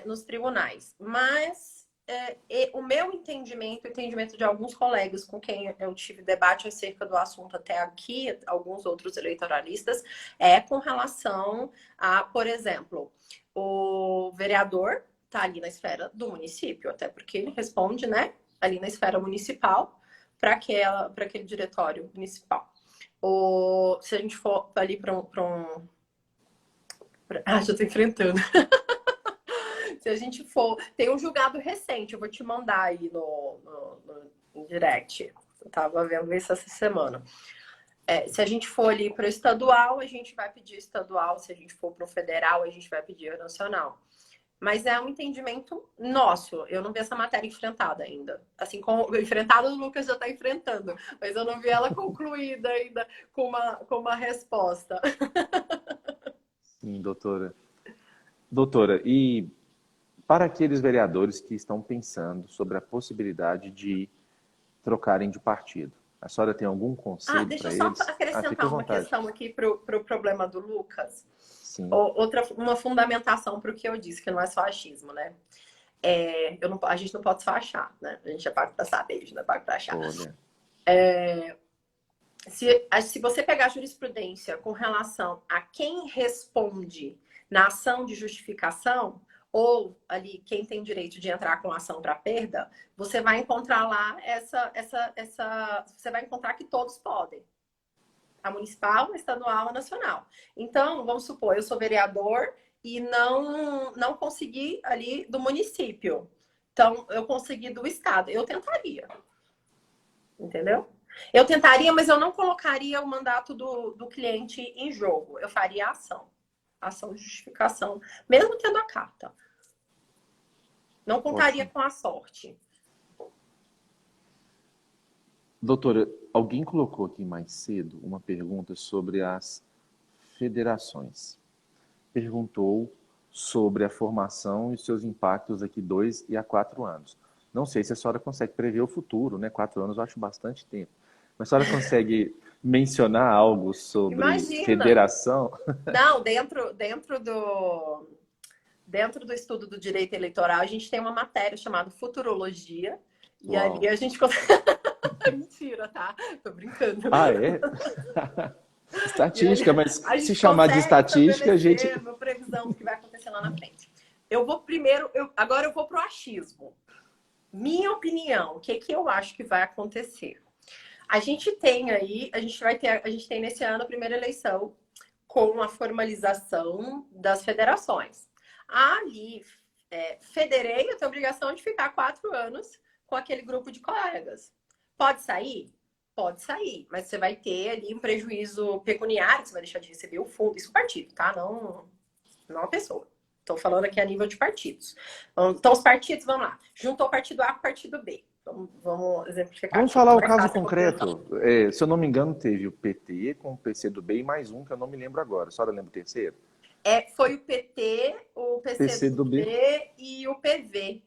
nos tribunais. Mas o meu entendimento, o entendimento de alguns colegas com quem eu tive debate acerca do assunto até aqui, alguns outros eleitoralistas, com relação a, por exemplo, o vereador está ali na esfera do município, até porque ele responde, né, ali na esfera municipal para aquele diretório municipal. Ou se a gente for ali para Ah, já tô enfrentando. Se a gente for... Tem um julgado recente, eu vou te mandar aí no direct. Eu tava vendo isso essa semana. Se a gente for ali para o estadual, a gente vai pedir estadual. Se a gente for para o federal, a gente vai pedir nacional. Mas é um entendimento nosso. Eu não vi essa matéria enfrentada ainda. Assim, enfrentada o Lucas já está enfrentando. Mas eu não vi ela concluída ainda com uma resposta. Sim, doutora. Doutora, e para aqueles vereadores que estão pensando sobre a possibilidade de trocarem de partido, a senhora tem algum conselho Deixa para eu só eles? Fique à acrescentar uma vontade. questão aqui pro problema do Lucas. Sim, Uma fundamentação para o que eu disse, que não é só achismo, né? A gente não pode só achar, né? A gente é pago para saber, a gente não é pago para achar. olha. Se você pegar a jurisprudência com relação a quem responde na ação de justificação, ou ali quem tem direito de entrar com ação para perda, você vai encontrar lá você vai encontrar que todos podem. A municipal, a estadual, a nacional. Então, vamos supor, eu sou vereador e não consegui ali do município. Então, eu consegui do estado. Eu tentaria. Entendeu? Eu tentaria, mas eu não colocaria o mandato do cliente em jogo. Eu faria ação. Ação de justificação. Mesmo tendo a carta. Não contaria Ótimo. com a sorte. Doutora, alguém colocou aqui mais cedo uma pergunta sobre as federações. Perguntou sobre a formação e seus impactos daqui 2 e a 4 anos. Não sei se a senhora consegue prever o futuro, né? 4 anos eu acho bastante tempo. Mas a senhora consegue mencionar algo sobre Imagina! federação? Não, dentro do estudo do direito eleitoral, a gente tem uma matéria chamada Futurologia. E ali Uau! a gente consegue... Mentira, tá? Tô brincando. Ah, é? E aí, Estatística, mas a se gente chamar de consegue estatística, a gente... estabelecer uma previsão do que vai acontecer lá na frente. Eu vou primeiro... Agora eu vou pro achismo. Minha opinião, o que eu acho que vai acontecer? A gente tem aí, a gente tem nesse ano a primeira eleição com a formalização das federações. Ali, federei, eu tenho a obrigação de ficar 4 anos com aquele grupo de colegas. Pode sair? Pode sair, mas você vai ter ali um prejuízo pecuniário, você vai deixar de receber o fundo. Isso é o partido, tá? Não a pessoa. Estou falando aqui a nível de partidos. Então, os partidos, vamos lá. Juntou o partido A com o partido B. Vamos exemplificar Vamos aqui. falar o Mais caso fácil a compreensão. concreto. Se eu não me engano, teve o PT com o PCdoB e mais um que eu não me lembro agora. A senhora lembra o terceiro? Foi o PT, o PCdoB. PCdoB e o PV.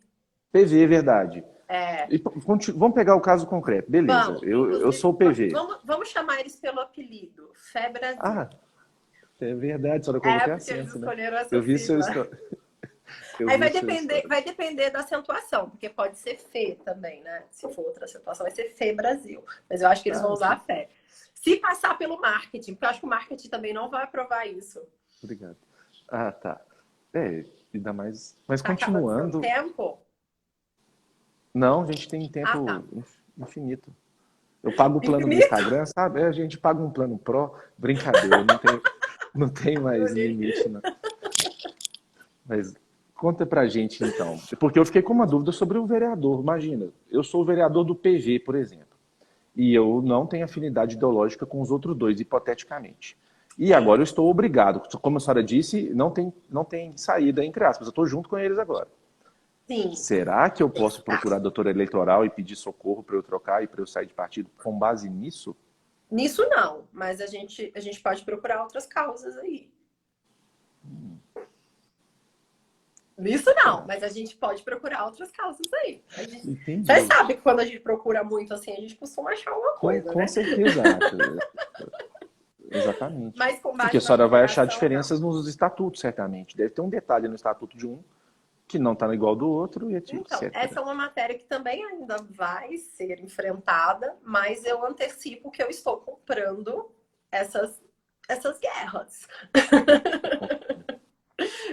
PV, é verdade. É, E vamos pegar o caso concreto. Beleza, vamos, eu inclusive, sou o PV. vamos chamar eles pelo apelido. Fé Brasil. Ah, é verdade, a senhora colocou até Porque eles acento, né? escolheram essa Eu vi seu sigla. história. Eu Aí vi seu história. vai depender da acentuação, porque pode ser Fê também, né? Se for outra acentuação, vai ser Fê Brasil. Mas eu acho que eles vão Ah, usar a Fé. Se passar pelo marketing, porque eu acho que o marketing também não vai aprovar isso. obrigado. Ah, tá. Ainda mais. Mas Tá acabando seu continuando. tempo? Não, a gente tem Ah, tá. tempo infinito. Eu pago o plano do Infinito? Instagram, sabe? A gente paga um plano Pro. Brincadeira, não tem mais limite, não. Mas conta pra gente, então. Porque eu fiquei com uma dúvida sobre o vereador. Imagina, eu sou o vereador do PV, por exemplo. E eu não tenho afinidade ideológica com os outros dois, hipoteticamente. E agora eu estou obrigado. Como a senhora disse, não tem saída, entre aspas. Eu estou junto com eles agora. Sim. Será que eu posso procurar a doutora eleitoral e pedir socorro para eu trocar e para eu sair de partido com base nisso? Nisso não, mas a gente pode procurar outras causas aí. Nisso não, mas a gente pode procurar outras causas aí. Entendi. Você sabe que quando a gente procura muito assim, a gente costuma achar uma coisa, Com né? certeza. Exatamente. Mas com Porque a base na senhora vai achar publicação, diferenças não. nos estatutos, certamente. Deve ter um detalhe no estatuto de um que não está igual do outro, e etc. Então, essa é uma matéria que também ainda vai ser enfrentada, mas eu antecipo que eu estou comprando essas guerras.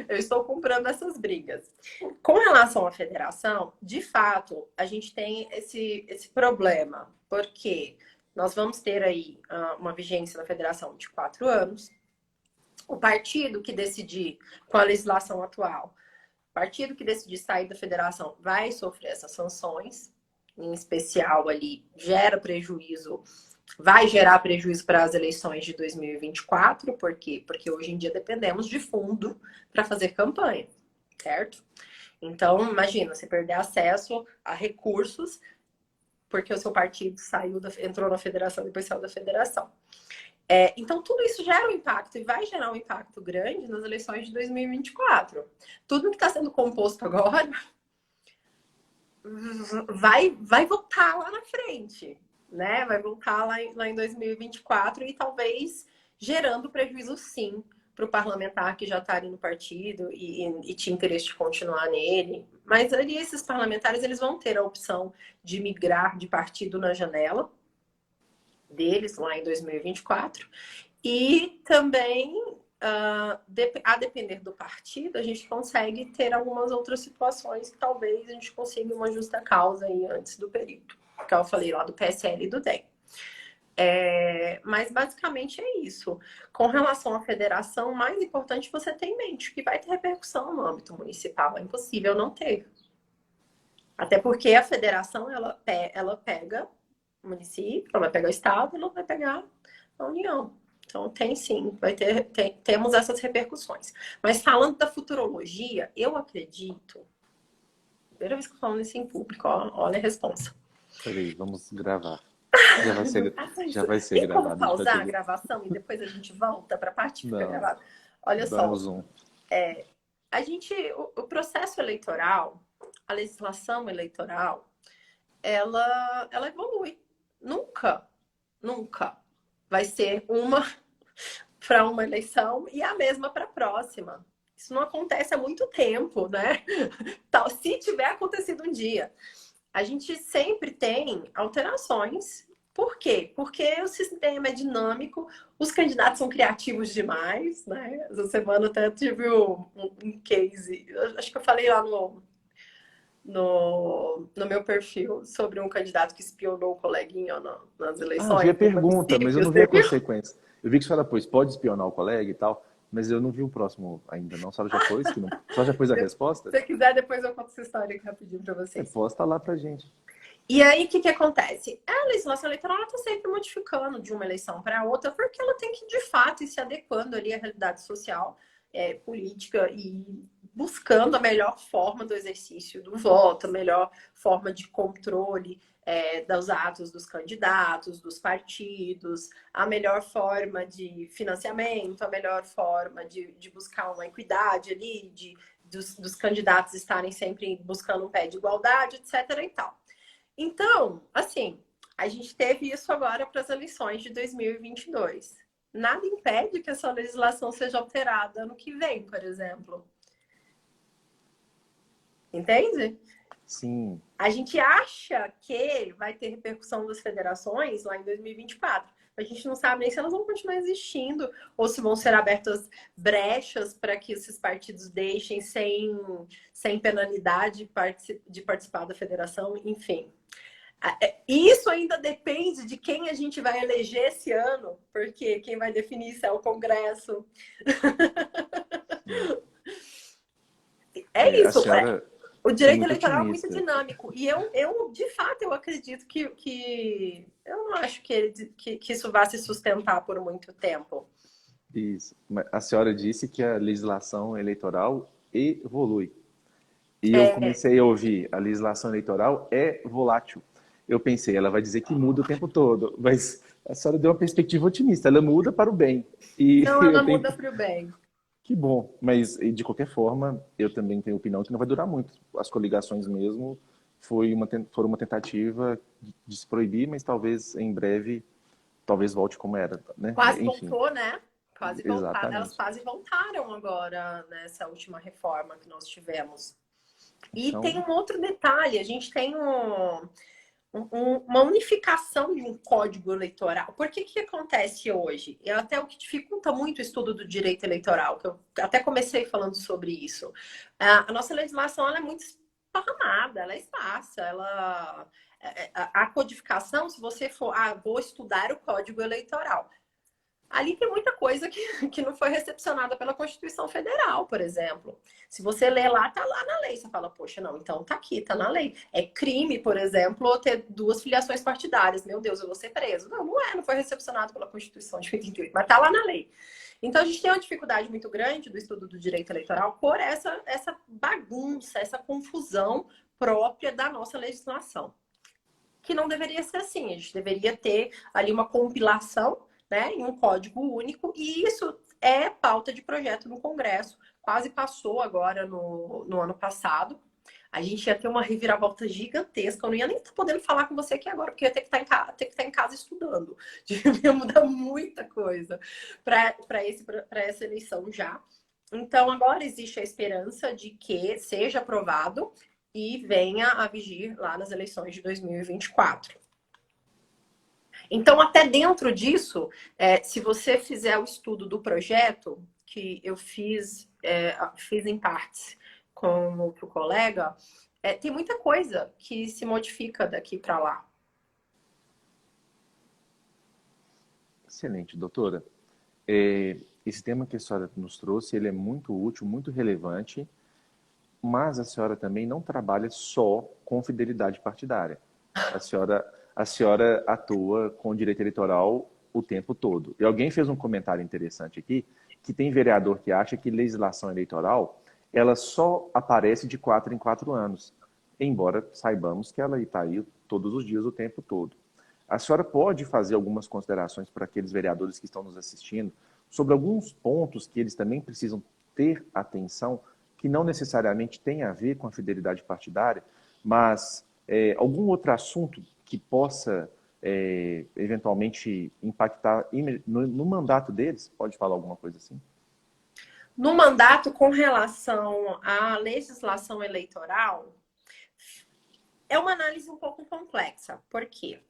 Eu estou comprando essas brigas. Com relação à federação, de fato, a gente tem esse problema, porque nós vamos ter aí uma vigência na federação de 4 anos. O partido que decidir, com a legislação atual, o partido que decidir sair da federação vai sofrer essas sanções, em especial ali gera prejuízo, vai gerar prejuízo para as eleições de 2024, por quê? Porque hoje em dia dependemos de fundo para fazer campanha, certo? Então, imagina, você perder acesso a recursos porque o seu partido entrou na federação e depois saiu da federação. Então, tudo isso gera um impacto e vai gerar um impacto grande nas eleições de 2024. Tudo que está sendo composto agora vai voltar lá na frente, né? Vai voltar lá em 2024 e talvez gerando prejuízo, sim, para o parlamentar que já está ali no partido e tinha interesse de continuar nele. Mas ali esses parlamentares eles vão ter a opção de migrar de partido na janela deles lá em 2024 e também a depender do partido a gente consegue ter algumas outras situações que talvez a gente consiga uma justa causa aí antes do período, que eu falei lá do PSL e do DEM. Mas basicamente é isso. Com relação à federação, o mais importante você ter em mente que vai ter repercussão no âmbito municipal, é impossível não ter. Até porque a federação ela pega o município, ela vai pegar o estado, ela vai pegar a União. Então tem sim, temos essas repercussões. Mas falando da futurologia, eu acredito. Primeira vez que eu falo isso em público, olha a responsa. Peraí, vamos gravar. Já vai ser Tem como gravado. pausar a gravação e depois a gente volta para a parte que fica gravada? Olha só. Dá um zoom. O processo eleitoral, a legislação eleitoral, ela evolui. Nunca vai ser uma para uma eleição e a mesma para a próxima. Isso não acontece há muito tempo, né? Se tiver acontecido um dia. A gente sempre tem alterações. Por quê? Porque o sistema é dinâmico, os candidatos são criativos demais, né? Essa semana até tive um case, acho que eu falei lá no meu perfil sobre um candidato que espionou o coleguinha nas eleições. Vi a pergunta, mas eu não vi a consequência. Eu vi que a senhora pôs, pode espionar o colega e tal, mas eu não vi o próximo ainda não. A senhora já pôs? Só já pôs a resposta? Se você quiser, depois eu conto essa história aqui rapidinho para vocês. Posta lá pra gente. E aí, o que acontece? A legislação eleitoral está sempre modificando de uma eleição para outra, porque ela tem que, de fato, ir se adequando ali à realidade social, política e buscando a melhor forma do exercício do voto, a melhor forma de controle dos atos dos candidatos, dos partidos, a melhor forma de financiamento, a melhor forma de buscar uma equidade ali, dos candidatos estarem sempre buscando um pé de igualdade, etc. e tal. Então, assim, a gente teve isso agora para as eleições de 2022. Nada impede que essa legislação seja alterada ano que vem, por exemplo. Entende? Sim. A gente acha que vai ter repercussão das federações lá em 2024. A gente não sabe nem se elas vão continuar existindo ou se vão ser abertas brechas para que esses partidos deixem sem penalidade de participar da federação, enfim. Isso ainda depende de quem a gente vai eleger esse ano, porque quem vai definir isso é o Congresso. Isso. Senhora... O direito eleitoral é muito dinâmico. E eu de fato, eu acredito que eu não acho que isso vá se sustentar por muito tempo. Isso. A senhora disse que a legislação eleitoral evolui. E eu comecei a ouvir, a legislação eleitoral é volátil. Eu pensei, ela vai dizer que muda o tempo todo, mas a senhora deu uma perspectiva otimista, ela muda para o bem. Não, ela muda para o bem. Que bom, mas de qualquer forma, eu também tenho opinião que não vai durar muito. As coligações mesmo foram uma tentativa de se proibir, mas talvez em breve, talvez volte como era. Né? Quase voltou, né? Quase voltaram. Exatamente. Elas quase voltaram agora nessa última reforma que nós tivemos. E então... tem um outro detalhe, a gente tem uma unificação de um código eleitoral. Por que acontece hoje? É até o que dificulta muito o estudo do direito eleitoral, que eu até comecei falando sobre isso. A nossa legislação ela é muito esparramada, ela é esparsa, a codificação, se você for, vou estudar o Código Eleitoral. Ali tem muita coisa que não foi recepcionada pela Constituição Federal, por exemplo. Se você ler lá, tá lá na lei. Você fala, poxa, não, então tá aqui, tá na lei. É crime, por exemplo, ter duas filiações partidárias. Meu Deus, eu vou ser preso. Não, não foi recepcionado pela Constituição de 88, mas tá lá na lei. Então a gente tem uma dificuldade muito grande do estudo do direito eleitoral por essa bagunça, essa confusão própria da nossa legislação. Que não deveria ser assim. A gente deveria ter ali uma compilação, né, em um código único, e isso é pauta de projeto no Congresso. Quase passou agora no ano passado. A gente ia ter uma reviravolta gigantesca. Eu não ia nem estar podendo falar com você aqui agora, porque eu ia ter que estar em casa estudando. Devia mudar muita coisa para essa eleição já. Então, agora existe a esperança de que seja aprovado e venha a vigir lá nas eleições de 2024. Então, até dentro disso, se você fizer o estudo do projeto, que eu fiz em partes com outro colega, tem muita coisa que se modifica daqui para lá. Excelente, doutora. Esse tema que a senhora nos trouxe, ele é muito útil, muito relevante, mas a senhora também não trabalha só com fidelidade partidária. A senhora atua com direito eleitoral o tempo todo. E alguém fez um comentário interessante aqui, que tem vereador que acha que legislação eleitoral, ela só aparece de 4 em 4 anos, embora saibamos que ela está aí todos os dias, o tempo todo. A senhora pode fazer algumas considerações para aqueles vereadores que estão nos assistindo sobre alguns pontos que eles também precisam ter atenção, que não necessariamente tem a ver com a fidelidade partidária, mas algum outro assunto que possa eventualmente impactar no mandato deles? Pode falar alguma coisa assim? No mandato com relação à legislação eleitoral, é uma análise um pouco complexa. Por quê?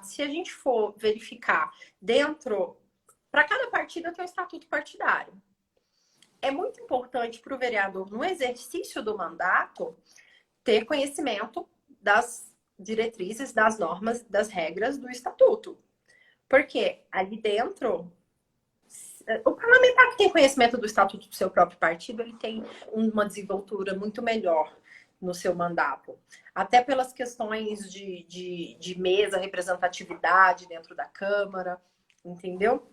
Se a gente for verificar dentro... Para cada partido tem um estatuto partidário. É muito importante para o vereador, no exercício do mandato, ter conhecimento das diretrizes, das normas, das regras do estatuto. Porque ali dentro, o parlamentar que tem conhecimento do estatuto do seu próprio partido, ele tem uma desenvoltura muito melhor no seu mandato. Até pelas questões de mesa, representatividade dentro da Câmara, entendeu?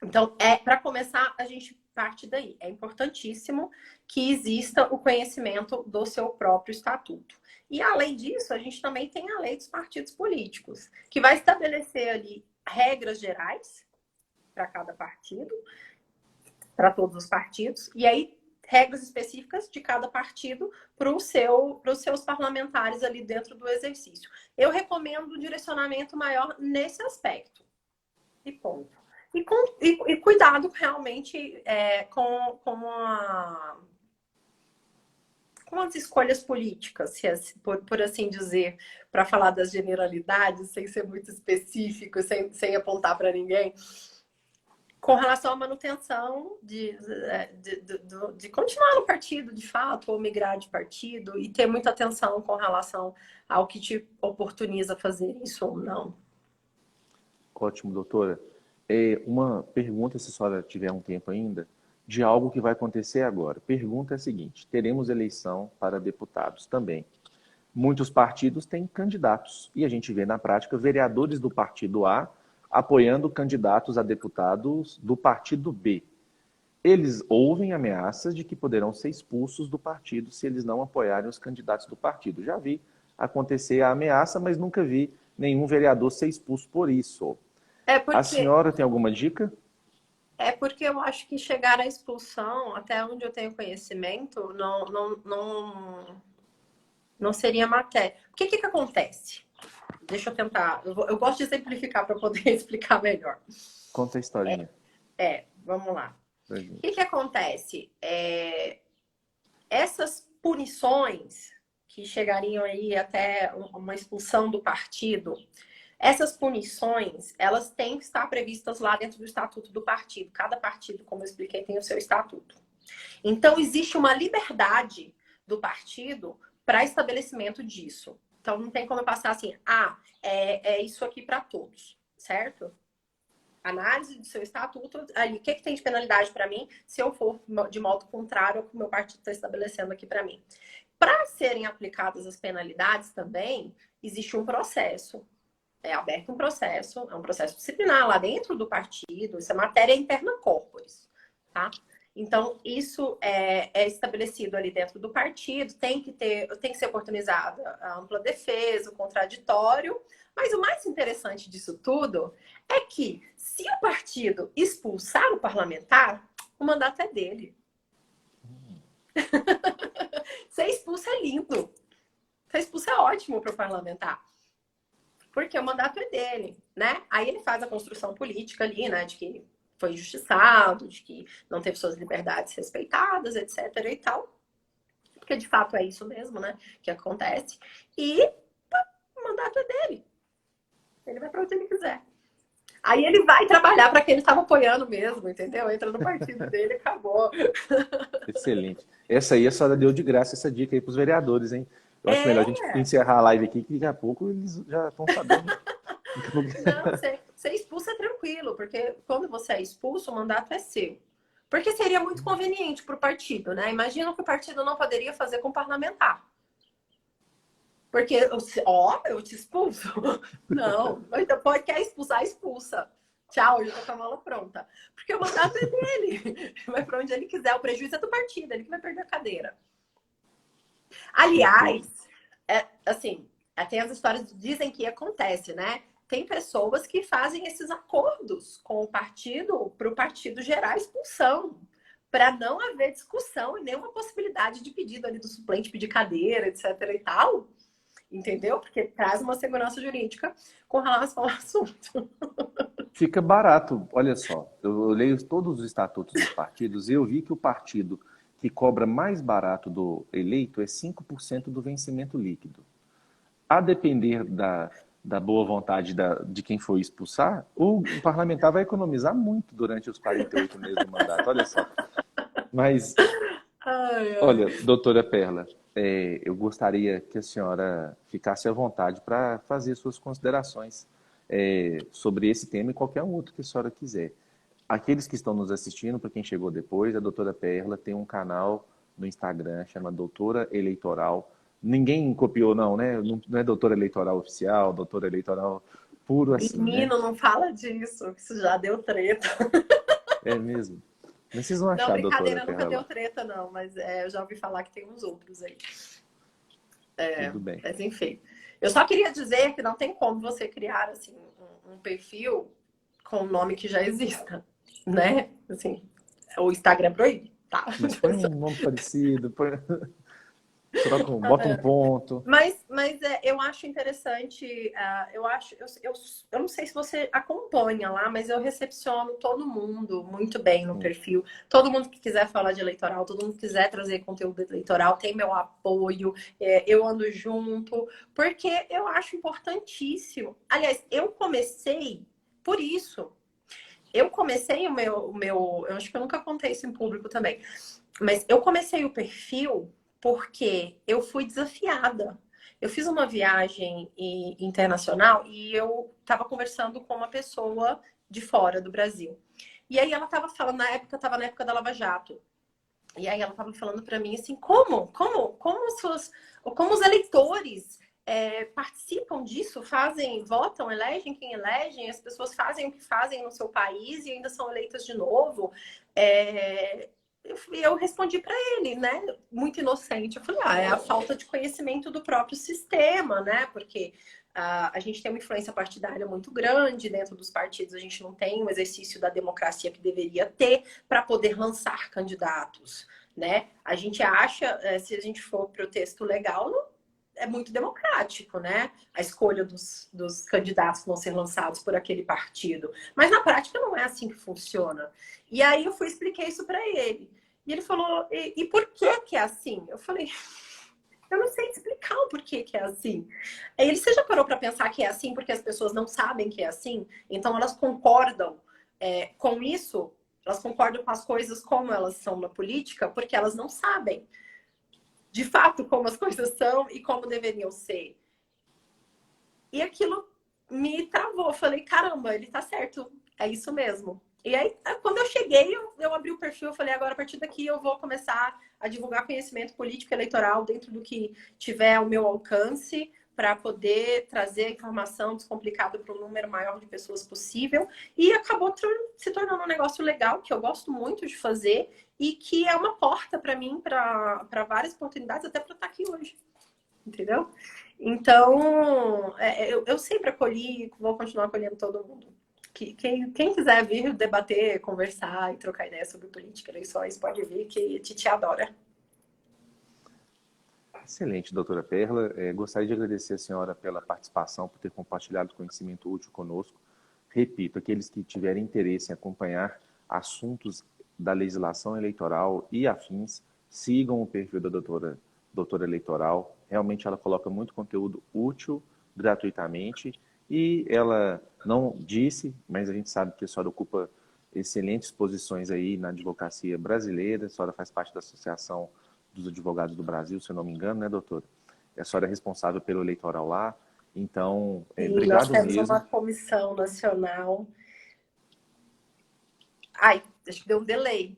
Então, para começar, a gente parte daí. É importantíssimo que exista o conhecimento do seu próprio estatuto. E, além disso, a gente também tem a lei dos partidos políticos, que vai estabelecer ali regras gerais para cada partido, para todos os partidos, e aí regras específicas de cada partido para os seus parlamentares ali dentro do exercício. Eu recomendo um direcionamento maior nesse aspecto. E ponto. E cuidado realmente com as escolhas políticas, por assim dizer, para falar das generalidades, sem ser muito específico, sem apontar para ninguém, com relação à manutenção de continuar no partido, de fato, ou migrar de partido, e ter muita atenção com relação ao que te oportuniza fazer isso ou não. Ótimo, doutora. Uma pergunta, se a senhora tiver um tempo ainda, de algo que vai acontecer agora. Pergunta é a seguinte: teremos eleição para deputados também. Muitos partidos têm candidatos e a gente vê na prática vereadores do partido A apoiando candidatos a deputados do partido B. Eles ouvem ameaças de que poderão ser expulsos do partido se eles não apoiarem os candidatos do partido. Já vi acontecer a ameaça, mas nunca vi nenhum vereador ser expulso por isso. A senhora tem alguma dica? É porque eu acho que chegar à expulsão, até onde eu tenho conhecimento, não seria matéria. O que acontece? Deixa eu tentar. Eu gosto de exemplificar para poder explicar melhor. Conta a historinha. Vamos lá. O que acontece? Essas punições que chegariam aí até uma expulsão do partido, essas punições, elas têm que estar previstas lá dentro do estatuto do partido. Cada partido, como eu expliquei, tem o seu estatuto. Então, existe uma liberdade do partido para estabelecimento disso. Então, não tem como eu passar assim, é isso aqui para todos, certo? Análise do seu estatuto, ali, o que tem de penalidade para mim se eu for de modo contrário ao que o meu partido está estabelecendo aqui para mim. Para serem aplicadas as penalidades também, existe um processo. É aberto um processo, é um processo disciplinar lá dentro do partido, isso é matéria interna corporis, tá? Então, isso é estabelecido ali dentro do partido, tem que ser oportunizada a ampla defesa, o contraditório, mas o mais interessante disso tudo é que, se o partido expulsar o parlamentar, o mandato é dele. Ser expulso é lindo. Ser expulso é ótimo para o parlamentar. Porque o mandato é dele, né? Aí ele faz a construção política ali, né? De que foi injustiçado, de que não teve suas liberdades respeitadas, etc. e tal. Porque de fato é isso mesmo, né? Que acontece. E o mandato é dele. Ele vai para onde ele quiser. Aí ele vai trabalhar para quem ele estava apoiando mesmo, entendeu? Entra no partido dele e acabou. Excelente. Essa aí a senhora deu de graça essa dica aí para os vereadores, hein? Eu acho melhor a gente encerrar a live aqui, que daqui a pouco eles já estão sabendo. Não, ser expulso é tranquilo, porque quando você é expulso, o mandato é seu. Porque seria muito conveniente para o partido, né? Imagina que o partido não poderia fazer com parlamentar. Porque, eu te expulso? Não, mas depois quer expulsar, expulsa. Tchau, já tô com a mala pronta. Porque o mandato é dele. Vai para onde ele quiser. O prejuízo é do partido, ele que vai perder a cadeira. Aliás, assim, tem as histórias que dizem que acontece, né? Tem pessoas que fazem esses acordos com o partido para o partido gerar expulsão, para não haver discussão e nenhuma possibilidade de pedido ali do suplente pedir cadeira, etc. e tal. Entendeu? Porque traz uma segurança jurídica com relação ao assunto. Fica barato. Olha só, eu leio todos os estatutos dos partidos e eu vi que o partido que cobra mais barato do eleito é 5% do vencimento líquido. A depender da boa vontade de quem for expulsar, o parlamentar vai economizar muito durante os 48 meses do mandato. Olha só. Mas, olha, doutora Perla, eu gostaria que a senhora ficasse à vontade para fazer suas considerações sobre esse tema e qualquer um outro que a senhora quiser. Aqueles que estão nos assistindo, para quem chegou depois, a doutora Perla tem um canal no Instagram, chama Doutora Eleitoral. Ninguém copiou, não, né? Não é doutora eleitoral oficial, doutora eleitoral puro assim, Menino, né? não fala disso, isso já deu treta. É mesmo. Mas vocês vão Não, achar a doutora brincadeira, nunca Perla deu lá. treta, não, mas eu já ouvi falar que tem uns outros aí. Tudo bem. Mas enfim. Eu só queria dizer que não tem como você criar assim, um perfil com um nome que já exista, né? Assim, o Instagram proíbe, tá? Mas põe um nome parecido, bota um ponto. Mas eu acho interessante, eu não sei se você acompanha lá, mas eu recepciono todo mundo muito bem no perfil. Todo mundo que quiser falar de eleitoral, todo mundo que quiser trazer conteúdo eleitoral, tem meu apoio, eu ando junto, porque eu acho importantíssimo. Aliás, eu comecei por isso. Eu comecei eu acho que eu nunca contei isso em público também, mas eu comecei o perfil porque eu fui desafiada. Eu fiz uma viagem internacional e eu estava conversando com uma pessoa de fora do Brasil. E aí ela estava falando, na época, estava na época da Lava Jato. E aí ela estava falando para mim assim, como os eleitores participam disso, votam, elegem quem elegem, as pessoas fazem o que fazem no seu país e ainda são eleitas de novo. Eu respondi para ele, né, muito inocente. Eu falei, é a falta de conhecimento do próprio sistema, né? Porque a gente tem uma influência partidária muito grande dentro dos partidos, a gente não tem um exercício da democracia que deveria ter para poder lançar candidatos, né? A gente acha, se a gente for para o texto legal, é muito democrático, né? A escolha dos candidatos que vão ser lançados por aquele partido. Mas na prática não é assim que funciona. E aí eu expliquei isso para ele. E ele falou, e por que é assim? Eu falei, eu não sei explicar o porquê que é assim. Aí ele, você já parou para pensar que é assim porque as pessoas não sabem que é assim? Então elas concordam com isso, elas concordam com as coisas como elas são na política, porque elas não sabem de fato como as coisas são e como deveriam ser. E aquilo me travou. Eu falei, caramba, ele tá certo, é isso mesmo. E aí, quando eu cheguei, eu abri o perfil, eu falei, agora a partir daqui eu vou começar a divulgar conhecimento político e eleitoral dentro do que tiver ao meu alcance, para poder trazer a informação descomplicada para o número maior de pessoas possível. E acabou se tornando um negócio legal, que eu gosto muito de fazer, e que é uma porta para mim, para várias oportunidades, até para estar aqui hoje. Entendeu? Então, eu sempre acolhi, vou continuar acolhendo todo mundo. Quem quiser vir debater, conversar e trocar ideias sobre política, eleições, pode vir, que a Titi adora. Excelente, doutora Perla. Gostaria de agradecer a senhora pela participação, por ter compartilhado conhecimento útil conosco. Repito, aqueles que tiverem interesse em acompanhar assuntos da legislação eleitoral e afins, sigam o perfil da doutora Eleitoral. Realmente ela coloca muito conteúdo útil, gratuitamente, e ela não disse, mas a gente sabe que a senhora ocupa excelentes posições aí na advocacia brasileira, a senhora faz parte da Associação dos Advogados do Brasil, se eu não me engano, né, doutora? A senhora é responsável pelo eleitoral lá, então, obrigado mesmo. Nós temos mesmo. uma comissão nacional. Ai, acho que deu um delay.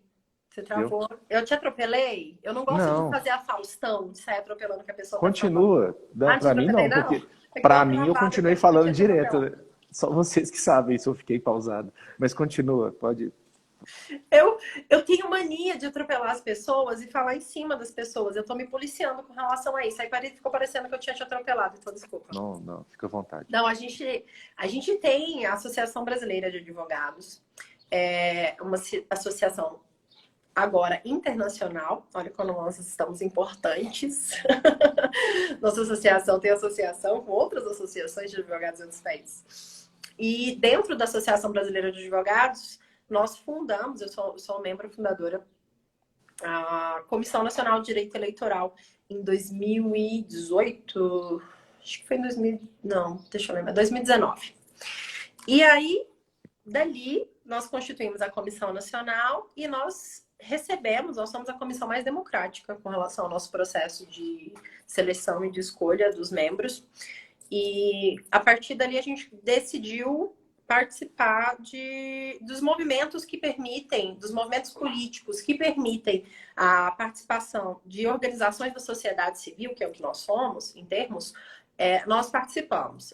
Você travou. Eu te atropelei? Eu não gosto de fazer a Faustão, de sair atropelando que a pessoa Continua. Para mim não, porque para mim eu continuei falando direto. Né? Só vocês que sabem se eu fiquei pausado. Mas continua, pode. Eu tenho mania de atropelar as pessoas e falar em cima das pessoas. Eu tô me policiando com relação a isso. Aí ficou parecendo que eu tinha te atropelado, então desculpa. Não, fica à vontade. Não, a gente tem a Associação Brasileira de Advogados, uma associação agora internacional. Olha como nós estamos importantes. Nossa associação tem associação com outras associações de advogados em outros países. E dentro da Associação Brasileira de Advogados, nós fundamos, eu sou membro fundadora, a Comissão Nacional de Direito Eleitoral em 2018, acho que foi em 2019. E aí, dali, nós constituímos a Comissão Nacional e nós somos a comissão mais democrática com relação ao nosso processo de seleção e de escolha dos membros. E a partir dali a gente decidiu participar dos movimentos dos movimentos políticos que permitem a participação de organizações da sociedade civil, que é o que nós somos, em termos, nós participamos.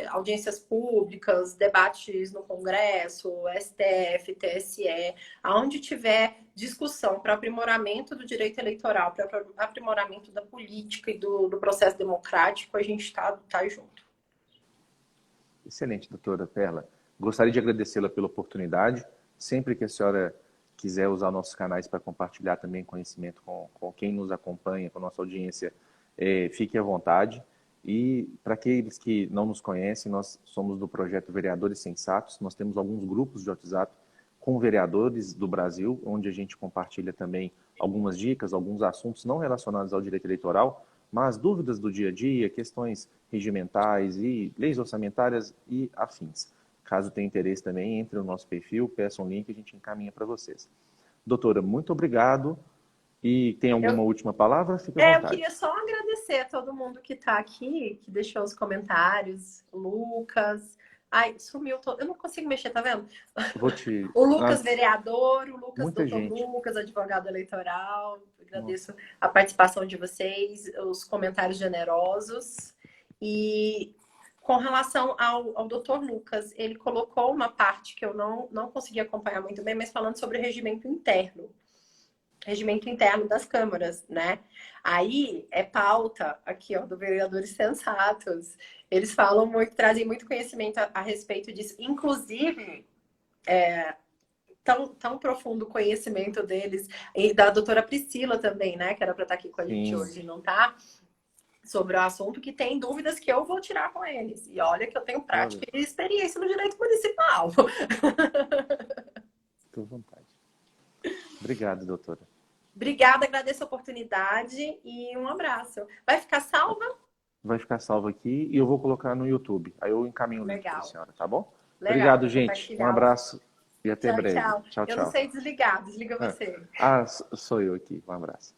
Audiências públicas, debates no Congresso, STF, TSE, aonde tiver discussão para aprimoramento do direito eleitoral, para aprimoramento da política e do processo democrático, a gente está junto. Excelente, doutora Perla. Gostaria de agradecê-la pela oportunidade. Sempre que a senhora quiser usar nossos canais para compartilhar também conhecimento com quem nos acompanha, com a nossa audiência, fique à vontade. E para aqueles que não nos conhecem, nós somos do projeto Vereadores Sensatos. Nós temos alguns grupos de WhatsApp com vereadores do Brasil, onde a gente compartilha também algumas dicas, alguns assuntos não relacionados ao direito eleitoral, mas dúvidas do dia a dia, questões regimentais e leis orçamentárias e afins. Caso tenha interesse também, entre no nosso perfil, peça um link e a gente encaminha para vocês. Doutora, muito obrigado. E tem alguma última palavra? Fique à vontade. Eu queria só agradecer a todo mundo que está aqui, que deixou os comentários. Lucas. Ai, sumiu todo. Eu não consigo mexer, tá vendo? O Lucas, vereador, o Lucas, doutor Lucas, advogado eleitoral. Agradeço a participação de vocês, os comentários generosos. E com relação ao doutor Lucas, ele colocou uma parte que eu não consegui acompanhar muito bem, mas falando sobre regimento interno das câmaras, né? Aí é pauta aqui, ó, do Vereadores Sensatos. Eles falam muito, trazem muito conhecimento a respeito disso. Inclusive, tão profundo o conhecimento deles, e da doutora Priscila também, né? Que era para estar aqui com a gente hoje, não tá? Sobre o assunto, que tem dúvidas que eu vou tirar com eles. E olha que eu tenho prática e experiência no direito municipal. Fique à vontade. Obrigado, doutora. Obrigada, agradeço a oportunidade e um abraço. Vai ficar salva? Vai ficar salva aqui e eu vou colocar no YouTube. Aí eu encaminho o link para a senhora, tá bom? Legal. Obrigado, gente. Um abraço e até breve. Tchau. Eu não sei desligar, desliga você. Sou eu aqui. Um abraço.